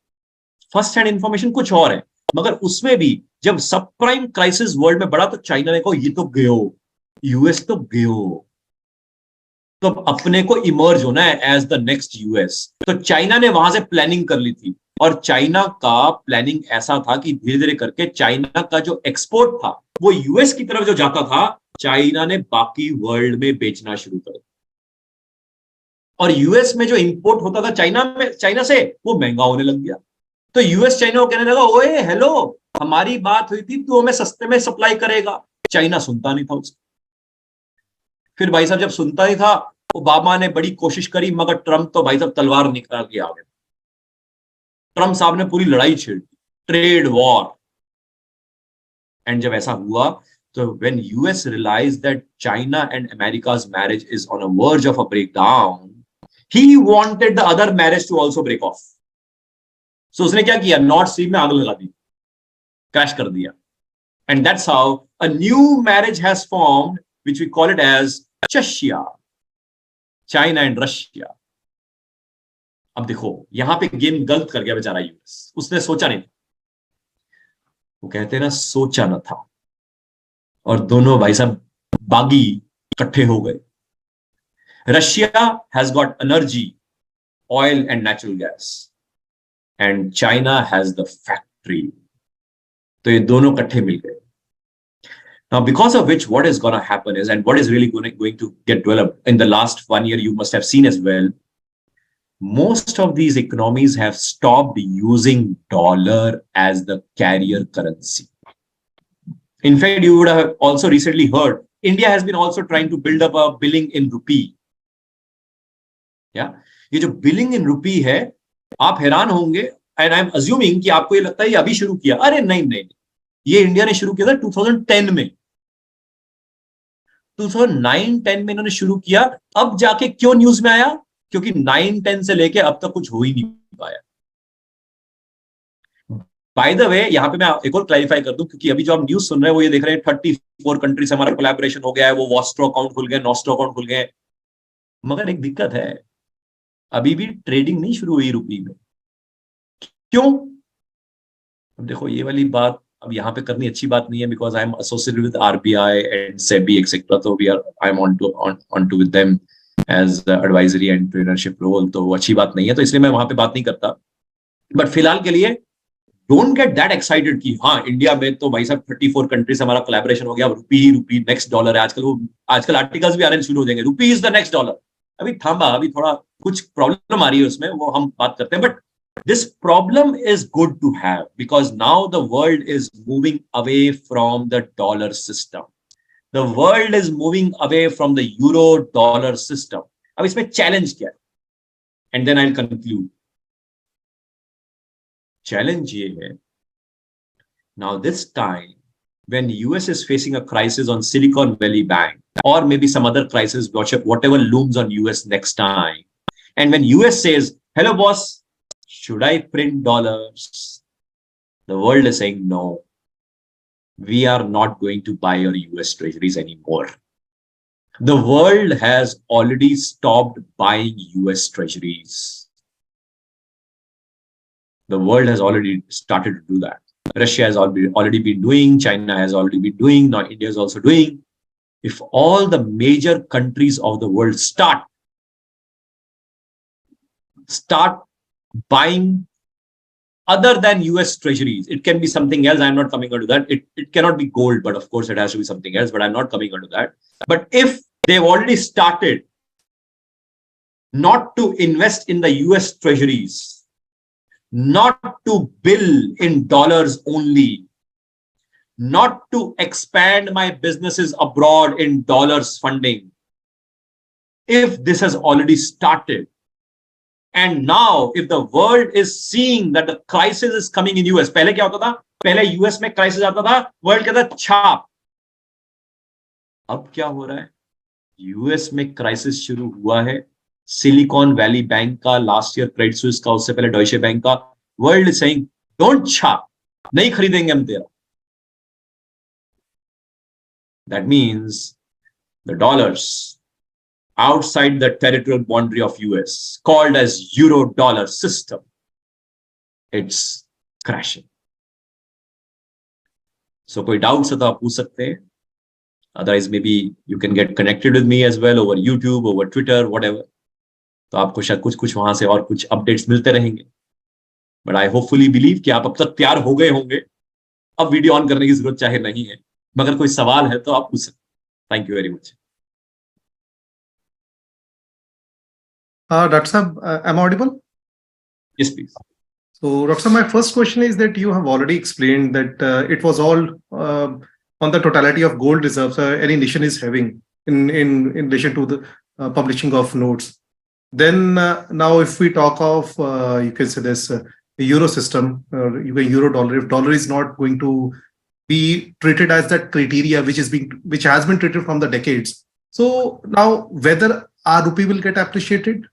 फर्स्ट हैंड इंफॉर्मेशन कुछ और है। मगर उसमें भी जब सब प्राइम क्राइसिस वर्ल्ड में बढ़ा तो चाइना ने कहा ये तो गयो, यूएस तो गयो, तो अपने को इमर्ज होना है एज द नेक्स्ट यूएस। तो चाइना ने वहां से प्लानिंग कर ली थी, और चाइना का प्लानिंग ऐसा था कि धीरे धीरे करके चाइना का जो एक्सपोर्ट था वो यूएस की तरफ जो जाता था, चाइना ने बाकी वर्ल्ड में बेचना शुरू कर दिया। और यूएस में जो इंपोर्ट होता था चाइना से, वो महंगा होने लग गया। तो यूएस चाइना को कहने लगा, ओए हेलो, हमारी बात हुई थी, तू हमें सस्ते में सप्लाई करेगा। चाइना सुनता नहीं था उसको। फिर भाई साहब जब सुनता ही था, ओबामा ने बड़ी कोशिश करी, मगर ट्रंप तो भाई साहब तलवार निकाल के आ गए। ट्रंप साहब ने पूरी लड़ाई छेड़ दी, ट्रेड वॉर। एंड जब ऐसा हुआ, तो when US realised that China and America's marriage is on a verge of a breakdown, he wanted the other marriage to also break off. So उसने क्या किया? नॉर्थ स्ट्रीम में आग लगा दी, क्रैश कर दिया। And that's how a new marriage has formed, which we call it as Chashia, China and Russia. अब देखो यहां पे गेम गलत कर गया बेचारा यूएस, उसने सोचा नहीं था। वो कहते हैं ना, सोचा न था, और दोनों भाई साहब बागी इकट्ठे हो गए। Russia has got energy, oil and natural gas, and China has the factory. तो ये दोनों इकट्ठे मिल गए. Now, because of which, what is going to happen is, and what is really going to get developed in the last 1 year, you must have seen as well, most of these economies have stopped using dollar as the carrier currency. In fact, you would have also recently heard, India has been also trying to build up a billing in rupee. Yeah, ये जो billing in rupee है, आप हैरान होंगे, and I'm assuming कि आपको ये लगता है ये अभी शुरू किया. अरे नहीं, ये इंडिया ने शुरू किया था 2010 में. 2009-10 में इन्होंने शुरू किया. अब जाके क्यों न्यूज में आया? क्योंकि 9-10 से लेके अब तक कुछ हो ही नहीं पाया. बाय द वे, यहां पे मैं एक और क्लैरिफाई कर दूं, क्योंकि अभी जो आप न्यूज सुन रहे हैं वो ये देख रहे हैं 34 कंट्री से हमारा कोलैबोरेशन हो गया है, वो वॉस्ट्रो अकाउंट खुल गए, नॉस्ट्रो अकाउंट खुल गए. मगर एक दिक्कत है, अभी भी ट्रेडिंग नहीं शुरू हुई रुपी में. क्यों? अब देखो, ये वाली बात अब यहाँ पे करनी अच्छी बात नहीं है, because I am associated with RBI and SEBI etcetera, तो I am on to with them as advisory and trainership role, तो वो अच्छी बात नहीं है, तो इसलिए मैं वहां पे बात नहीं करता. बट फिलहाल के लिए डोंट गेट दैट एक्साइटेड कि हाँ इंडिया में तो भाई साहब 34 कंट्री से हमारा कोलैबोरेशन हो गया, रूपी नेक्स्ट डॉलर है. आजकल आर्टिकल्स भी आने शुरू हो जाएंगे, रूपी इज द नेक्स्ट डॉलर. अभी थांबा, अभी थोड़ा कुछ प्रॉब्लम आ रही है उसमें, वो हम बात करते हैं. But this problem is good to have because now the world is moving away from the dollar system. The world is moving away from the euro dollar system. अब इसमें challenge क्या है? And then I'll conclude. Challenge ये है, now this time when US is facing a crisis on Silicon Valley Bank or maybe some other crisis, whatever looms on US next time, and when US says, hello boss, should I print dollars? The world is saying, no, we are not going to buy your US treasuries anymore. The world has already stopped buying US treasuries. The world has already started to do that. Russia has already been doing, China has already been doing, now India is also doing. If all the major countries of the world start buying other than US treasuries, it can be something else. I'm not coming onto that. It cannot be gold, but of course it has to be something else, but I'm not coming onto that. But if they've already started not to invest in the US treasuries, not to bill in dollars only, not to expand my businesses abroad in dollars funding, if this has already started, and now if the world is seeing that the crisis is coming in US, पहले क्या होता था? पहले US में crisis आता था, world कहता छाप. अब क्या हो रहा है? US में crisis शुरू हुआ है. सिलिकॉन वैली बैंक का, लास्ट ईयर क्रेडिट स्विस का, उससे पहले डॉइचे बैंक का. वर्ल्ड इज सेइंग डोंट छाप, नहीं खरीदेंगे हम तेरा. That means the dollars outside the territorial boundary of US, called as Eurodollar system, it's crashing. So कोई doubts है तो आप पूछ सकते हैं. Otherwise maybe you can get connected with me as well over YouTube, over Twitter, whatever. तो आपको शायद कुछ वहां से और कुछ अपडेट्स मिलते रहेंगे. बट आई होपफुली बिलीव कि आप अब तक तैयार हो गए होंगे. अब वीडियो ऑन करने की जरूरत चाहे नहीं है, मगर कोई सवाल है तो आप पूछ सकते. Thank you very much.
Dr. Sahab, am I audible?
Yes, please.
So, Dr. Sahab, my first question is that you have already explained that it was all on the totality of gold reserves any nation is having in relation to the publishing of notes. Then now if we talk of, you can say this, the euro system, euro dollar, if dollar is not going to be treated as that criteria which has been treated from the decades. So now whether our rupee will get appreciated?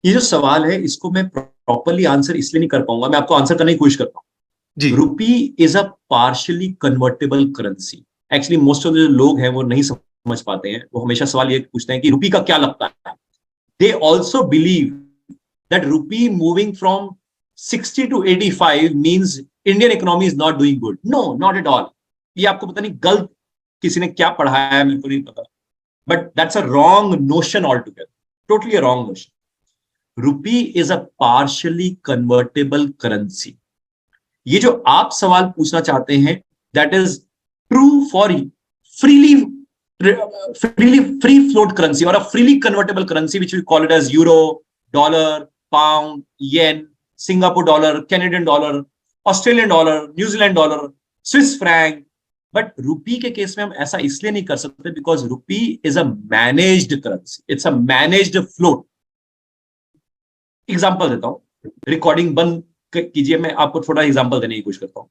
ये जो सवाल है इसको मैं properly answer इसलिए नहीं कर पाऊंगा, मैं आपको आंसर करने की कोशिश करता हूँ. रुपी is a partially convertible currency. Actually most of जो लोग हैं वो नहीं समझ पाते हैं. वो हमेशा सवाल ये पूछते हैं कि रुपी का क्या लगता है. They also believe that rupee moving from 60 to 85 means Indian economy is not doing good. No, not at all. ये आपको पता नहीं गलत किसी ने क्या पढ़ाया है, मेरे को नहीं पता. But that's a wrong notion all together, totally a wrong notion. Rupee is a partially convertible currency. ये जो आप सवाल पूछना चाहते हैं, that is true for freely free float currency और a freely convertible currency which we call it as euro, dollar, pound, yen, Singapore dollar, Canadian dollar, Australian dollar, New Zealand dollar, Swiss franc. But rupee के case में हम ऐसा इसलिए नहीं कर सकते because rupee is a managed currency, it's a managed float. Example देता हूं, रिकॉर्डिंग बंद कीजिए, मैं आपको थोड़ा एग्जांपल देने की कोशिश करता हूं।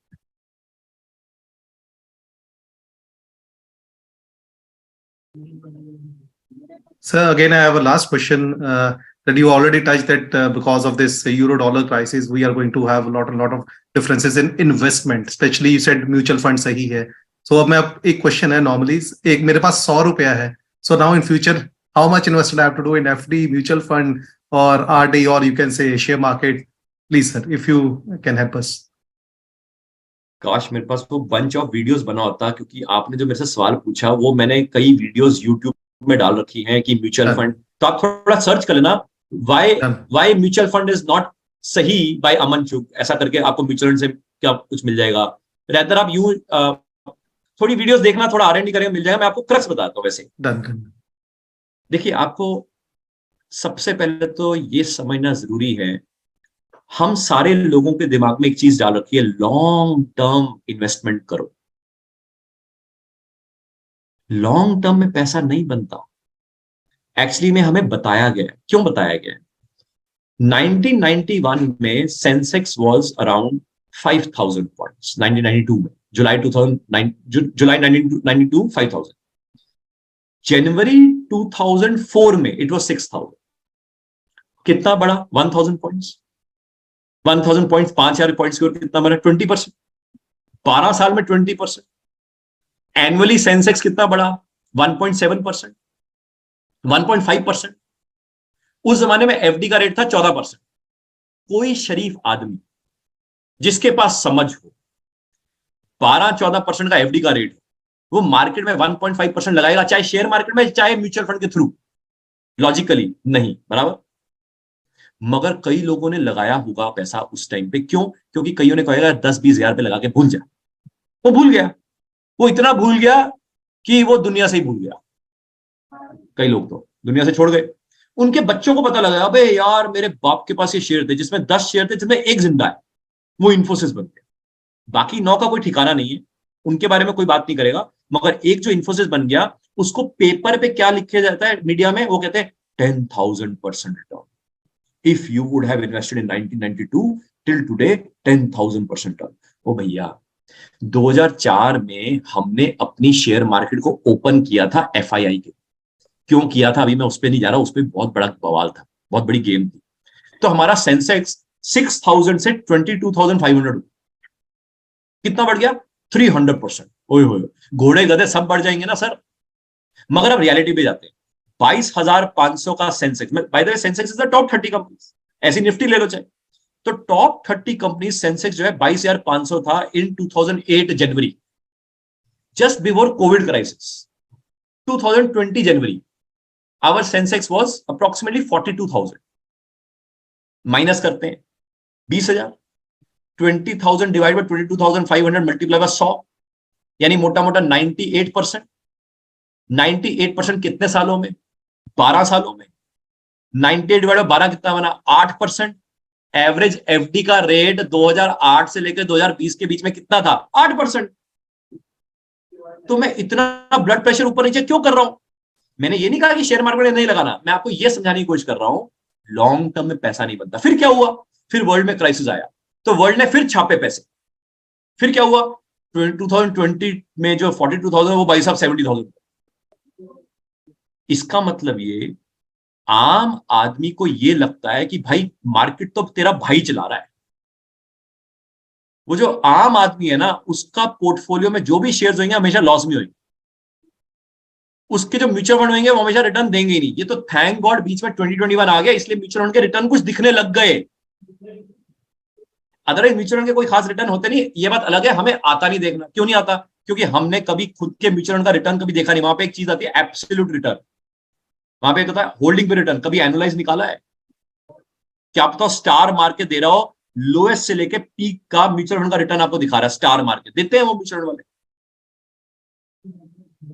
Sir, again, I have a last question that you already touched that because of this euro-dollar crisis, we are going to have a lot of differences in investment. Especially, you said mutual fund सही है. So अब मैं एक question है normally एक मेरे पास 100 रुपया है. So now in future, how much investment I have to do in FD, mutual fund, or RD, or you can say share market? Please, sir, if you can help us.
काश मेरे पास वो bunch of videos बना होता, क्योंकि आपने जो मेरे से सवाल पूछा वो मैंने कई वीडियोस यूट्यूब में डाल रखी हैं कि म्यूचुअल
Done.
फंड, तो आप थोड़ा सर्च कर लेना why
Done.
Why mutual fund is not सही बाय अमन चुग, ऐसा करके आपको म्यूचुअल फंड से क्या कुछ मिल जाएगा। रेदर आप यूं थोड़ी वीडियोस देखना, थोड़ा R&D करेंगे, मिल जाएगा। मैं आपको क्रक्स बताता हूँ। वैसे
Done. Done.
देखिए, आपको सबसे पहले तो ये समझना जरूरी है, हम सारे लोगों के दिमाग में एक चीज डाल रखी है, लॉन्ग टर्म इन्वेस्टमेंट करो। लॉन्ग टर्म में पैसा नहीं बनता। एक्चुअली में हमें बताया गया, क्यों बताया गया, 1991 में सेंसेक्स वाज अराउंड 5000 पॉइंट्स, 1992 में, जुलाई 2009, जुलाई 1992 5000, जनवरी 2004 में इट वाज 6000। कितना बड़ा? 1000 पॉइंट्स। 1000 पॉइंट्स 5000 पॉइंट्स की ओर कितना बड़ा? 20%। 12 साल में 20%। एनुअली सेंसेक्स कितना बड़ा? 1.7%, 1.5%। उस जमाने में एफडी का रेट था 14%। कोई शरीफ आदमी जिसके पास समझ हो, 12-14% का एफडी का रेट, वो मार्केट में 1.5% लगाएगा, चाहे शेयर मार्केट में चाहे म्यूचुअल फंड के थ्रू? लॉजिकली नहीं, बराबर। मगर कई लोगों ने लगाया होगा पैसा उस टाइम पे। क्यों? क्योंकि कईयों ने कहेगा 10-20 हजार पे लगा के भूल जा। वो भूल गया, वो इतना भूल गया कि वो दुनिया से ही भूल गया। कई लोग तो दुनिया से छोड़ गए। उनके बच्चों को पता लगा, अबे यार मेरे बाप के पास ये शेयर थे जिसमें 10 शेयर थे जिसमें एक जिंदा है, वो इन्फोसिस बन गया। बाकी 9 का कोई ठिकाना नहीं है, उनके बारे में कोई बात नहीं करेगा। मगर एक जो इन्फोसिस बन गया, उसको पेपर पे क्या लिखे जाता है मीडिया में, वो कहते हैं 10,000% return. If you would have invested in 1992 till today 10,000% return. ओ भैया, 2004 में हमने अपनी शेयर मार्केट को ओपन किया था एफआईआई के। क्यों किया था अभी मैं उस पर नहीं जा रहा, उस पर बहुत बड़ा बवाल था, बहुत बड़ी गेम थी। तो हमारा सेंसेक्स 6000 से 22,500 कितना बढ़ गया? 300%। ओए होए, घोड़े गधे सब बढ़ जाएंगे ना सर। मगर अब रियलिटी पे जाते हैं। 22,500 का Sensex, bye the way Sensex is the top 30 companies, ऐसी निफ्टी ले लो चाहे। तो टॉप 30 कंपनी सेंसेक्स जो है 22,500 था इन 2008 जनवरी, जस्ट बिफोर कोविड क्राइसिस। 2020 जनवरी our Sensex was approximately 42,000। Minus करते हैं 20,000, 20,000 डिवाइड बाय 22,500 मल्टीप्लाई बाय 100, यानी मोटा मोटा 98%। 98% कितने सालों में? 12 सालों में। 98 डिवाइड बाय 12 कितना बना? 8%। एवरेज एफडी का रेट 2008 से लेकर 2020 के बीच में कितना था? 8%। तो मैं इतना ब्लड प्रेशर ऊपर नीचे क्यों कर रहा हूं? मैंने ये नहीं कहा कि शेयर मार्केट में नहीं लगाना, मैं आपको ये समझाने की कोशिश कर रहा हूं, लॉन्ग टर्म में पैसा नहीं बनता। फिर क्या हुआ? फिर वर्ल्ड में क्राइसिस आया, तो वर्ल्ड ने फिर छापे पैसे। फिर क्या हुआ? 2020 में जो 42,000 वो भाई साहब 70,000। इसका मतलब ये, आम आदमी को ये लगता है कि भाई मार्केट तो तेरा भाई चला रहा है। वो जो आम आदमी है ना, उसका पोर्टफोलियो में जो भी शेयर्स होंगे हमेशा लॉस में होंगे। उसके जो म्यूचुअल फंड होंगे वो हमेशा रिटर्न देंगे ही नहीं। ये तो थैंक गॉड बीच में 2021 आ गया, इसलिए म्यूचुअल फंड के रिटर्न कुछ दिखने लग गए। अदरवाइज म्यूचुअल फंड के कोई खास रिटर्न होते नहीं। ये बात अलग है, हमें आता नहीं देखना। क्यों नहीं आता? क्योंकि हमने कभी खुद के म्यूचुअल फंड का रिटर्न कभी देखा नहीं। वहां पे एक चीज आती है एब्सोल्यूट रिटर्न, वहां पे होता है होल्डिंग पे रिटर्न। कभी एनुलाइज निकाला है? क्या पता स्टार मार के दे रहा हो, लोएस्ट से लेके पीक का म्यूचुअल फंड का रिटर्न आपको दिखा रहा है, स्टार मार के देते हैं वो म्यूचुअल फंड वाले।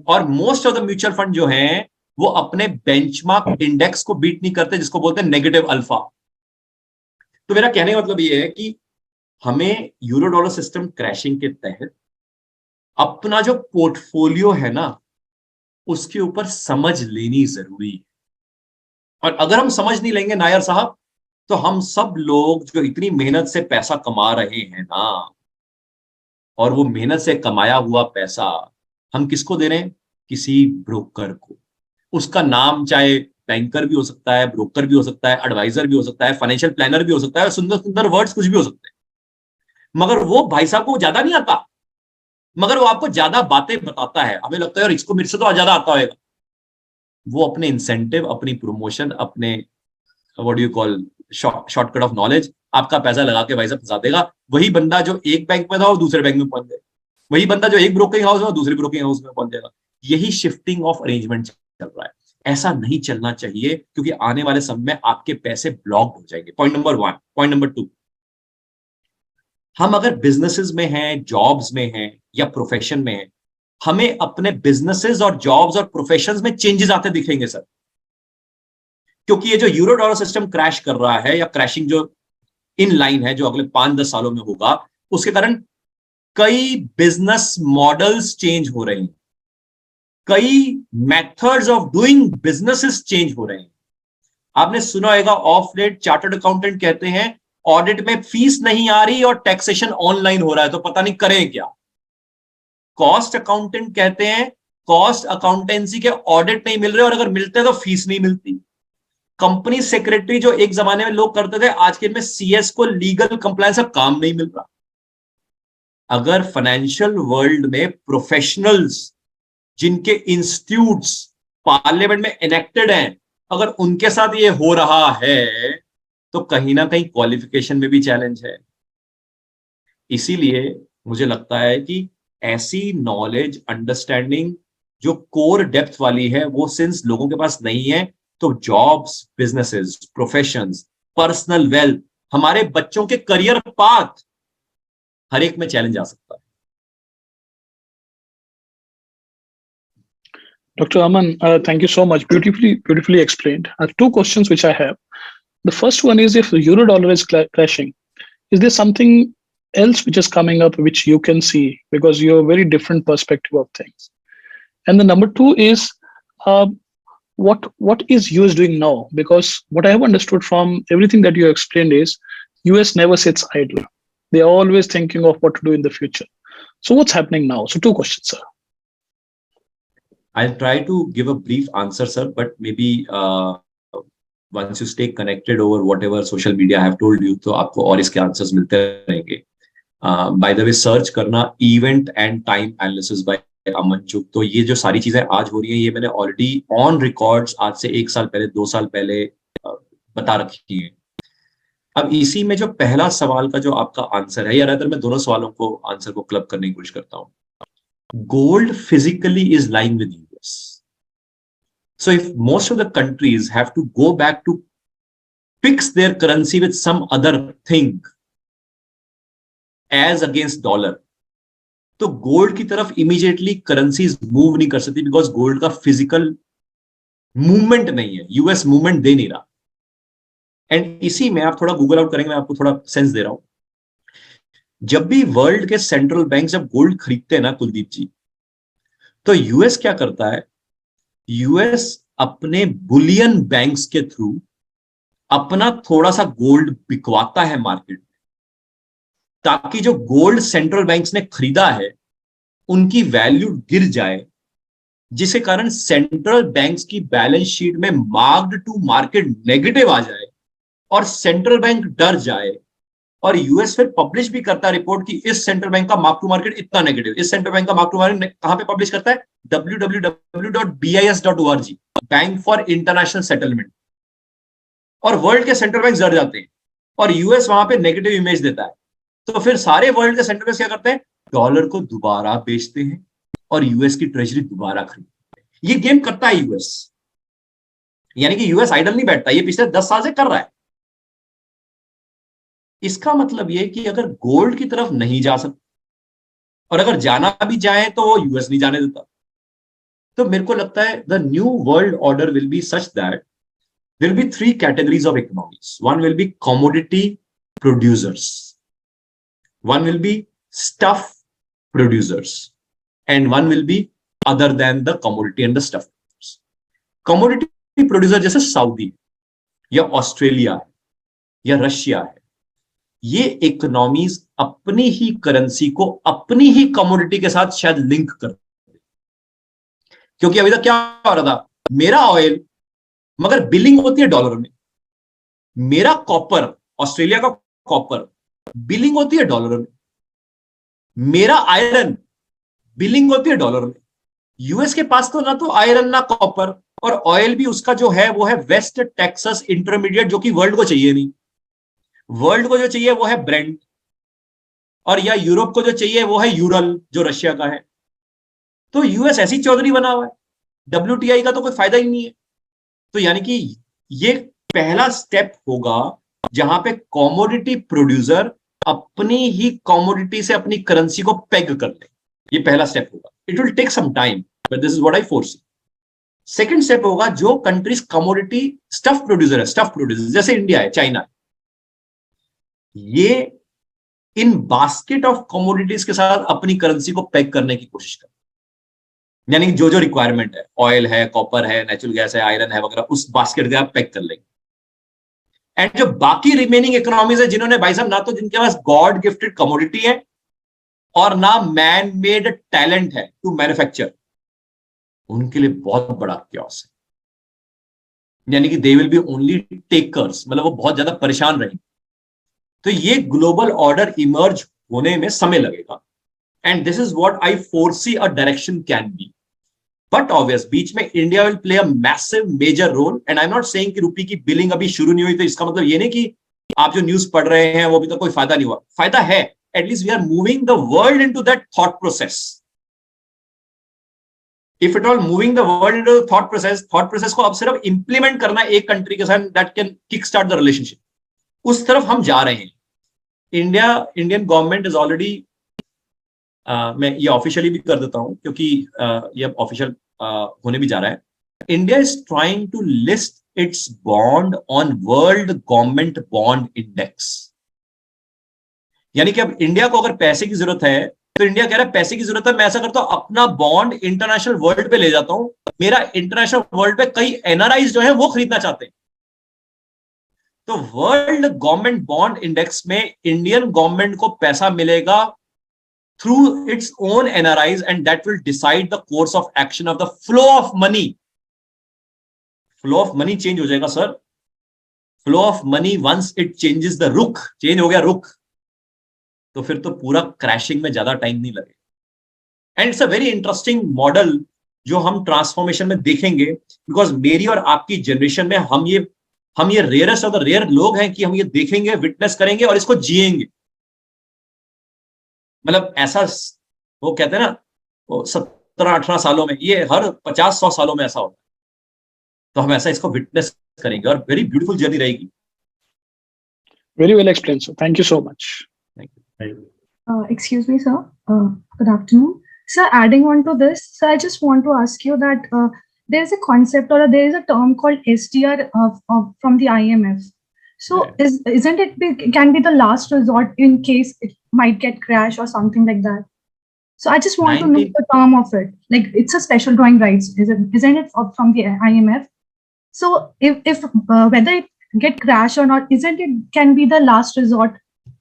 और most of the mutual fund जो हैं वो अपने बेंचमार्क इंडेक्स को बीट नहीं करते, जिसको बोलते हैं नेगेटिव अल्फा। तो मेरा कहने का मतलब ये है कि हमें यूरो डॉलर सिस्टम क्रैशिंग के तहत अपना जो पोर्टफोलियो है ना, उसके ऊपर समझ लेनी जरूरी है। और अगर हम समझ नहीं लेंगे नायर साहब, तो हम सब लोग जो इतनी मेहनत से पैसा कमा रहे हैं ना, और वो मेहनत से कमाया हुआ पैसा हम किसको दे रहे हैं? किसी ब्रोकर को। उसका नाम चाहे बैंकर भी हो सकता है, ब्रोकर भी हो सकता है, एडवाइजर भी हो सकता है, फाइनेंशियल प्लानर भी हो सकता है, सुंदर सुंदर वर्ड्स कुछ भी हो सकते हैं। मगर वो भाई साहब को ज्यादा नहीं आता, मगर वो आपको ज्यादा बातें बताता है। हमें लगता है यार इसको मेरे से तो ज्यादा आता होगा। वो अपने इंसेंटिव, अपनी प्रमोशन, अपने what do you call shortcut of knowledge, आपका पैसा लगा के भाई साहब फंसा देगा। वही बंदा जो एक बैंक में था वो दूसरे बैंक में पहुंच जाएगा, वही बंदा जो एक ब्रोकिंग हाउस में दूसरे ब्रोकिंग हाउस में पहुंच जाएगा। यही शिफ्टिंग ऑफ अरेंजमेंट चल रहा है। ऐसा नहीं चलना चाहिए, क्योंकि आने वाले समय में आपके पैसे ब्लॉक हो जाएंगे। Point number 1। पॉइंट नंबर 2, हम अगर बिजनेसेस में हैं, जॉब्स में हैं या प्रोफेशन में हैं, हमें अपने बिजनेसेस और जॉब्स और प्रोफेशंस में चेंजेस आते दिखेंगे सर। क्योंकि ये जो यूरो डॉलर सिस्टम क्रैश कर रहा है, या क्रैशिंग जो इन लाइन है, जो अगले 5-10 सालों में होगा, उसके कारण कई बिजनेस मॉडल्स चेंज हो रहे हैं, कई methods of doing businesses change हो रहे हैं। आपने सुना होगा ऑफ लेट चार्टर्ड अकाउंटेंट कहते हैं ऑडिट में फीस नहीं आ रही और टैक्सेशन ऑनलाइन हो रहा है, तो पता नहीं करें क्या। कॉस्ट अकाउंटेंट कहते हैं कॉस्ट अकाउंटेंसी के ऑडिट नहीं मिल रहे, और अगर मिलते हैं तो फीस नहीं मिलती। कंपनी सेक्रेटरी जो एक जमाने में लोग करते थे, आज के में सीएस को लीगल कंप्लायंस का काम नहीं मिल रहा। अगर फाइनेंशियल वर्ल्ड में प्रोफेशनल्स जिनके इंस्टीट्यूट्स पार्लियामेंट में इनेक्टेड हैं, अगर उनके साथ ये हो रहा है, तो कहीं ना कहीं क्वालिफिकेशन में भी चैलेंज है। इसीलिए मुझे लगता है कि ऐसी नॉलेज, अंडरस्टैंडिंग जो कोर डेप्थ वाली है, वो सिंस लोगों के पास नहीं है, तो jobs, businesses, professions, personal wealth, हमारे बच्चों के करियर पाथ, हर एक में चैलेंज आ सकता है।
Dr. Aman, thank you so much. Beautifully explained. Two questions which I have. The first one is, if the euro dollar is crashing, is there something else which is coming up which you can see, because you have a very different perspective of things? And the number two is, what is US doing now? Because what I have understood from everything that you explained is, US never sits idle. They are always thinking of what to do in the future. So what's happening now? So two questions, sir.
I'll try to give a brief answer, sir, but maybe once you stay connected over whatever social media I have told you, तो आपको और इसके answers मिलते रहेंगे। By the way, search करना event and time analysis by Aman Chugh. तो ये जो सारी चीजें आज हो रही हैं, ये मैंने ऑलरेडी ऑन रिकॉर्ड्स आज से 1 साल पहले, 2 साल पहले बता रखी है। अब इसी में जो पहला सवाल का जो आपका आंसर है, या अगर मैं दोनों सवालों को आंसर को क्लब करने की कोशिश करता हूँ। Gold physically is lying with US. So if most of the countries have to go back to fix their currency with some other thing as against dollar, तो गोल्ड की तरफ इमीडिएटली करेंसीज मूव नहीं कर सकती, because gold का physical movement नहीं है, US movement दे नहीं रहा। एंड इसी में आप थोड़ा गूगल आउट करेंगे, मैं आपको थोड़ा सेंस दे रहा हूं। जब भी वर्ल्ड के सेंट्रल बैंक जब गोल्ड खरीदते हैं ना कुलदीप जी, तो यूएस क्या करता है? यूएस अपने बुलियन बैंक्स के थ्रू अपना थोड़ा सा गोल्ड बिकवाता है मार्केट में, ताकि जो गोल्ड सेंट्रल बैंक्स ने खरीदा है उनकी वैल्यू गिर जाए, जिसके कारण सेंट्रल बैंक्स की बैलेंस शीट में मार्क्ड टू मार्केट नेगेटिव आ जाए और सेंट्रल बैंक डर जाए। और यूएस फिर पब्लिश भी करता है रिपोर्ट कि इस सेंट्रल बैंक का मार्क टू मार्केट इतना नेगेटिव। इस सेंट्रल बैंक का मार्क टू मार्केट कहां पे पब्लिश करता है? www.bis.org, bank for international settlement. और वर्ल्ड के सेंट्रल बैंक डर जाते हैं और यूएस वहां पे नेगेटिव इमेज देता है। तो फिर सारे वर्ल्ड के सेंट्रल बैंक क्या करते हैं? डॉलर को दोबारा बेचते हैं और यूएस की ट्रेजरी दोबारा खरीदते हैं। ये गेम करता है यूएस, यानी कि यूएस आइडल नहीं बैठता, ये पिछले 10 साल से कर रहा है। इसका मतलब ये कि अगर गोल्ड की तरफ नहीं जा सकते और अगर जाना भी चाहे तो वो यूएस नहीं जाने देता। तो मेरे को लगता है the new world order will be such that there will be three categories of economies. One will be commodity producers, one will be stuff producers, and one will be other than the commodity and the stuff producers. Commodity producer जैसे Saudi या Australia या Russia है, ये economies अपनी ही currency को अपनी ही commodity के साथ शायद लिंक कर, क्योंकि अभी तक क्या हो रहा था, मेरा ऑयल मगर बिलिंग होती है डॉलर में, मेरा कॉपर, ऑस्ट्रेलिया का कॉपर बिलिंग होती है डॉलर में, मेरा आयरन बिलिंग होती है डॉलर में। यूएस के पास तो ना तो आयरन ना कॉपर, और ऑयल भी उसका जो है वो है वेस्ट टेक्सास इंटरमीडिएट, जो कि वर्ल्ड को चाहिए नहीं। वर्ल्ड को जो चाहिए वो है ब्रेंट, और या यूरोप को जो चाहिए वो है यूरल जो रशिया का है। तो यूएस ऐसी चौधरी बना हुआ है, डब्ल्यूटीआई का तो कोई फायदा ही नहीं है। तो यानी कि ये पहला स्टेप होगा जहां पे कॉमोडिटी प्रोड्यूसर अपनी ही कॉमोडिटी से अपनी करेंसी को पेग कर ले। ये पहला स्टेप होगा। It will take some time but this is what I foresee. Second step होगा जो कंट्रीज कमोडिटी स्टफ प्रोड्यूसर है, स्टफ प्रोड्यूसर जैसे इंडिया है, चाइना है, ये इन बास्केट ऑफ कमोडिटीज के साथ अपनी करेंसी को पेग करने की कोशिश कर, यानी जो जो रिक्वायरमेंट है, ऑयल है, कॉपर है, नेचुरल गैस है, आयरन है वगैरह, उस बास्केट के आप पैक कर लेंगे। एंड जो बाकी रिमेनिंग इकोनॉमीज है जिन्होंने भाई साहब ना तो जिनके पास गॉड गिफ्टेड कमोडिटी है और ना मैन मेड टैलेंट है टू मैन्युफैक्चर, उनके लिए बहुत बड़ा क्योस है, यानी कि they will be only takers, मतलब वो बहुत ज्यादा परेशान रहेंगे। तो ये ग्लोबल ऑर्डर इमर्ज होने में समय लगेगा, and this is what I foresee a direction can be. But obvious बीच में India will play a massive major role, and I am not saying कि रुपी की बिलिंग अभी शुरू नहीं हुई तो इसका मतलब ये नहीं कि आप जो न्यूज पढ़ रहे हैं वो अभी तक कोई फायदा नहीं हुआ। फायदा है, at least we are moving the world into that thought process. If it all moving the world into the thought process को अब सिर्फ इंप्लीमेंट करना एक कंट्री के साथ, that can kick start the relationship, उस तरफ हम जा रहे हैं। इंडियन गवर्नमेंट इज ऑलरेडी, मैं ये ऑफिशियली भी कर देता हूं क्योंकि ये ऑफिशियल होने भी जा रहा है। India is trying to list its bond on world government bond index. यानी कि अब इंडिया को अगर पैसे की जरूरत है तो इंडिया कह रहा है पैसे की जरूरत है, मैं ऐसा करता हूं अपना बॉन्ड इंटरनेशनल वर्ल्ड पे ले जाता हूं, मेरा इंटरनेशनल वर्ल्ड पे कई एनआरआईज जो है वो खरीदना चाहते हैं। तो वर्ल्ड गवर्नमेंट बॉन्ड इंडेक्स में इंडियन गवर्नमेंट को पैसा मिलेगा through its own NRIs, and that will decide the course of action of the flow of money. Flow of money change हो जाएगा sir. Flow of money once it changes the रुख, change हो गया रुख, तो फिर तो पूरा क्रैशिंग में ज्यादा टाइम नहीं लगेगा। And it's a very interesting model जो हम ट्रांसफॉर्मेशन में देखेंगे, बिकॉज मेरी और आपकी जनरेशन में हम ये रेयरेस्ट ऑफ द रेयर लोग हैं कि हम ये देखेंगे, विटनेस करेंगे और इसको जिएंगे। मतलब ऐसा वो कहते हैं ना, वो 17-18 सालों में, ये हर 50-100 सालों में ऐसा होता है। तो हम ऐसा इसको विटनेस करेंगे और वेरी ब्यूटीफुल जर्नी रहेगी।
Very well explained, sir. Thank you so much.
Thank you.
Excuse me, sir. Good afternoon. Sir, adding on to this, sir, I just want to ask you that there is a concept or there is a term called SDR from the IMF. So
Yeah.
Isn't it can be the last resort in case it might get crash or something like that? So I just want to know the term of it. Like it's a special drawing rights, isn't it from the IMF? So if whether it get crash or not, isn't it can be the last resort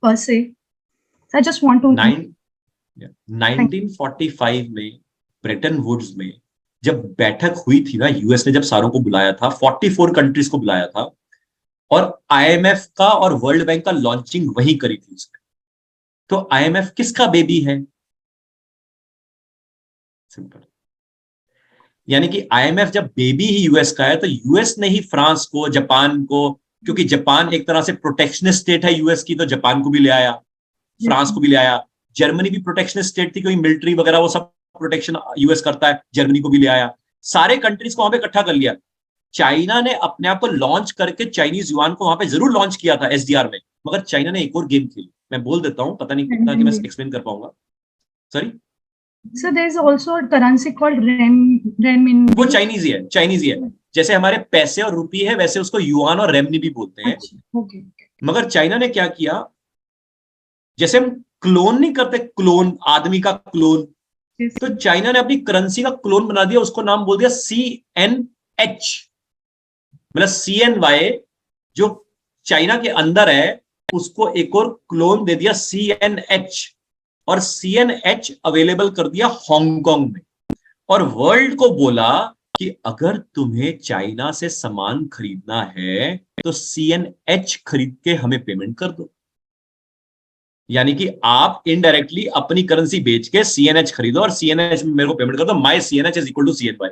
per se? So I just want to
1945 में Bretton Woods में जब बैठक हुई थी ना, US ने जब सारों को बुलाया था, 44 कंट्रीज को बुलाया था, और आईएमएफ का और वर्ल्ड बैंक का लॉन्चिंग वही करी थी उसने। तो आईएमएफ किसका बेबी है? सिंपल। यानी कि आईएमएफ जब बेबी ही यूएस का है तो यूएस ने ही फ्रांस को, जापान को, क्योंकि जापान एक तरह से प्रोटेक्शनिस्ट स्टेट है यूएस की, तो जापान को भी ले आया, फ्रांस को भी ले आया। जर्मनी भी प्रोटेक्शनिस्ट स्टेट थी, कोई मिलिट्री वगैरह वो सब प्रोटेक्शन यूएस करता है, जर्मनी को भी ले आया। सारे कंट्रीज को वहां पे इकट्ठा कर लिया। चाइना ने अपने आप को लॉन्च करके चाइनीज युआन को वहां पे जरूर लॉन्च किया था एसडीआर में, मगर चाइना ने एक और गेम खेली, मैं बोल देता हूँ, पता नहीं कितना कि मैं एक्सप्लेन कर पाऊंगा. Sorry.
So there's also a currency called renminbi.
वो चाइनीज ही है. जैसे हमारे पैसे और रुपये है, वैसे उसको युआन और रेमनी भी बोलते हैं.
Okay.
मगर चाइना ने क्या किया, जैसे हम क्लोन नहीं करते, क्लोन, आदमी का क्लोन, तो चाइना ने अपनी करेंसी का क्लोन बना दिया, उसको नाम बोल दिया CNH, मतलब CNY, जो चाइना के अंदर है उसको एक और क्लोन दे दिया CNH, और CNH अवेलेबल कर दिया हांगकांग में, और वर्ल्ड को बोला कि अगर तुम्हें चाइना से सामान खरीदना है तो CNH खरीद के हमें पेमेंट कर दो. यानी कि आप इनडायरेक्टली अपनी करेंसी बेच के CNH खरीदो और CNH में मेरे को पेमेंट कर दो, my CNH is equal to CNY.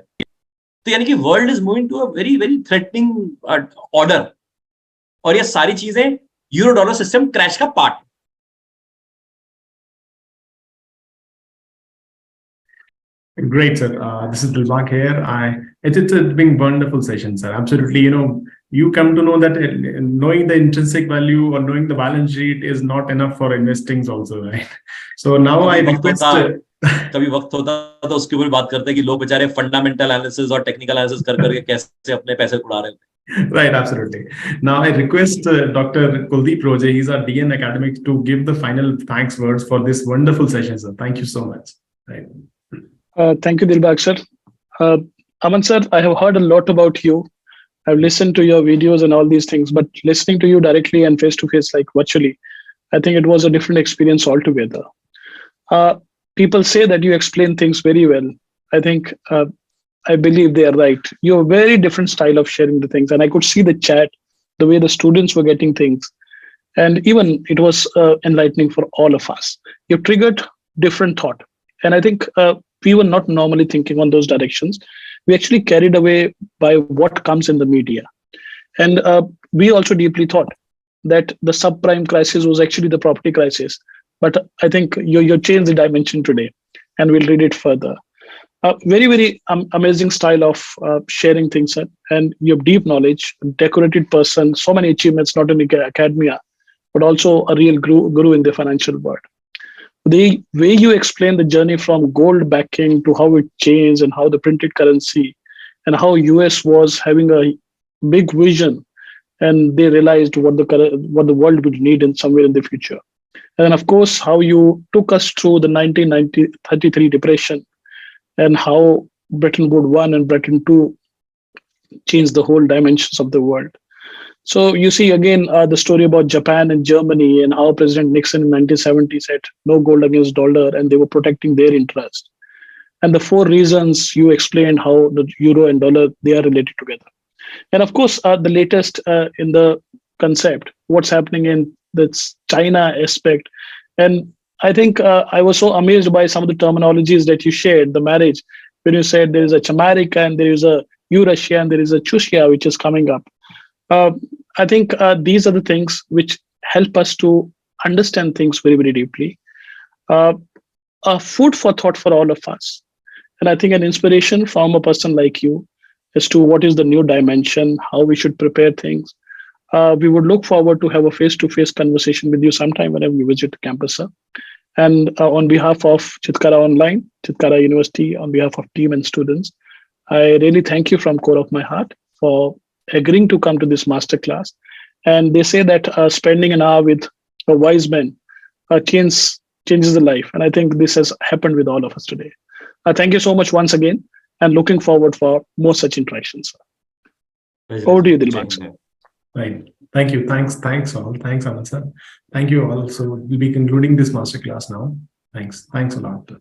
तो यानी कि world is moving to a very very threatening order, और ये सारी चीजें यूरो डॉलर सिस्टम क्रैश का part.
Great, sir. This is Dilbag here. It's been wonderful session, sir. Absolutely. You come to know that knowing the intrinsic value or knowing the balance sheet is not enough for investing also, right? So now I request.
कभी वक्त होता तो उसके ऊपर बात करते हैं कि लोग बेचारे फंडामेंटल एनालिसिस और टेक्निकल एनालिसिस कर करके कैसे अपने पैसे उड़ा रहे हैं.
Right, absolutely. Now I request Dr. Kuldeep Roje, he's our DN academic, to give the final thanks words for this wonderful session, sir. Thank you so much. Right.
Thank you, Dilbag sir. Aman sir, I have heard a lot about you. I've listened to your videos and all these things, but listening to you directly and face to face, like virtually, I think it was a different experience altogether. People say that you explain things very well. I think I believe they are right. You have a very different style of sharing the things, and I could see the chat, the way the students were getting things, and even it was enlightening for all of us. You triggered different thought, and I think we were not normally thinking on those directions. We actually carried away by what comes in the media, and we also deeply thought that the subprime crisis was actually the property crisis. But I think you changed the dimension today, and we'll read it further. Very, very amazing style of sharing things, and you have deep knowledge, decorated person, so many achievements, not only academia, but also a real guru in the financial world. The way you explain the journey from gold backing to how it changed and how the printed currency and how US was having a big vision, and they realized what the world would need in somewhere in the future. And then, of course, how you took us through the 1933 depression and how Bretton Woods 1 and Bretton 2 changed the whole dimensions of the world. So you see again the story about Japan and Germany and how President Nixon in 1970 said no gold against dollar, and they were protecting their interest. And the 4 reasons you explained how the euro and dollar, they are related together. And of course, the latest in the concept, what's happening in the China aspect. And I think I was so amazed by some of the terminologies that you shared, the marriage, when you said there is a Chamarica and there is a Eurasia and there is a Chushia, which is coming up. I think these are the things which help us to understand things very, very deeply. Food for thought for all of us. And I think an inspiration from a person like you as to what is the new dimension, how we should prepare things. We would look forward to have a face-to-face conversation with you sometime whenever you visit the campus, sir. And on behalf of Chitkara Online, Chitkara University, on behalf of team and students, I really thank you from core of my heart for agreeing to come to this masterclass. And they say that spending an hour with a wise man changes the life. And I think this has happened with all of us today. Thank you so much once again, and looking forward for more such interactions. Over to you, Dilbag sir.
Right. Thank you. Thanks all. Thanks, Aman sir. Thank you all. So we'll be concluding this masterclass now. Thanks a lot.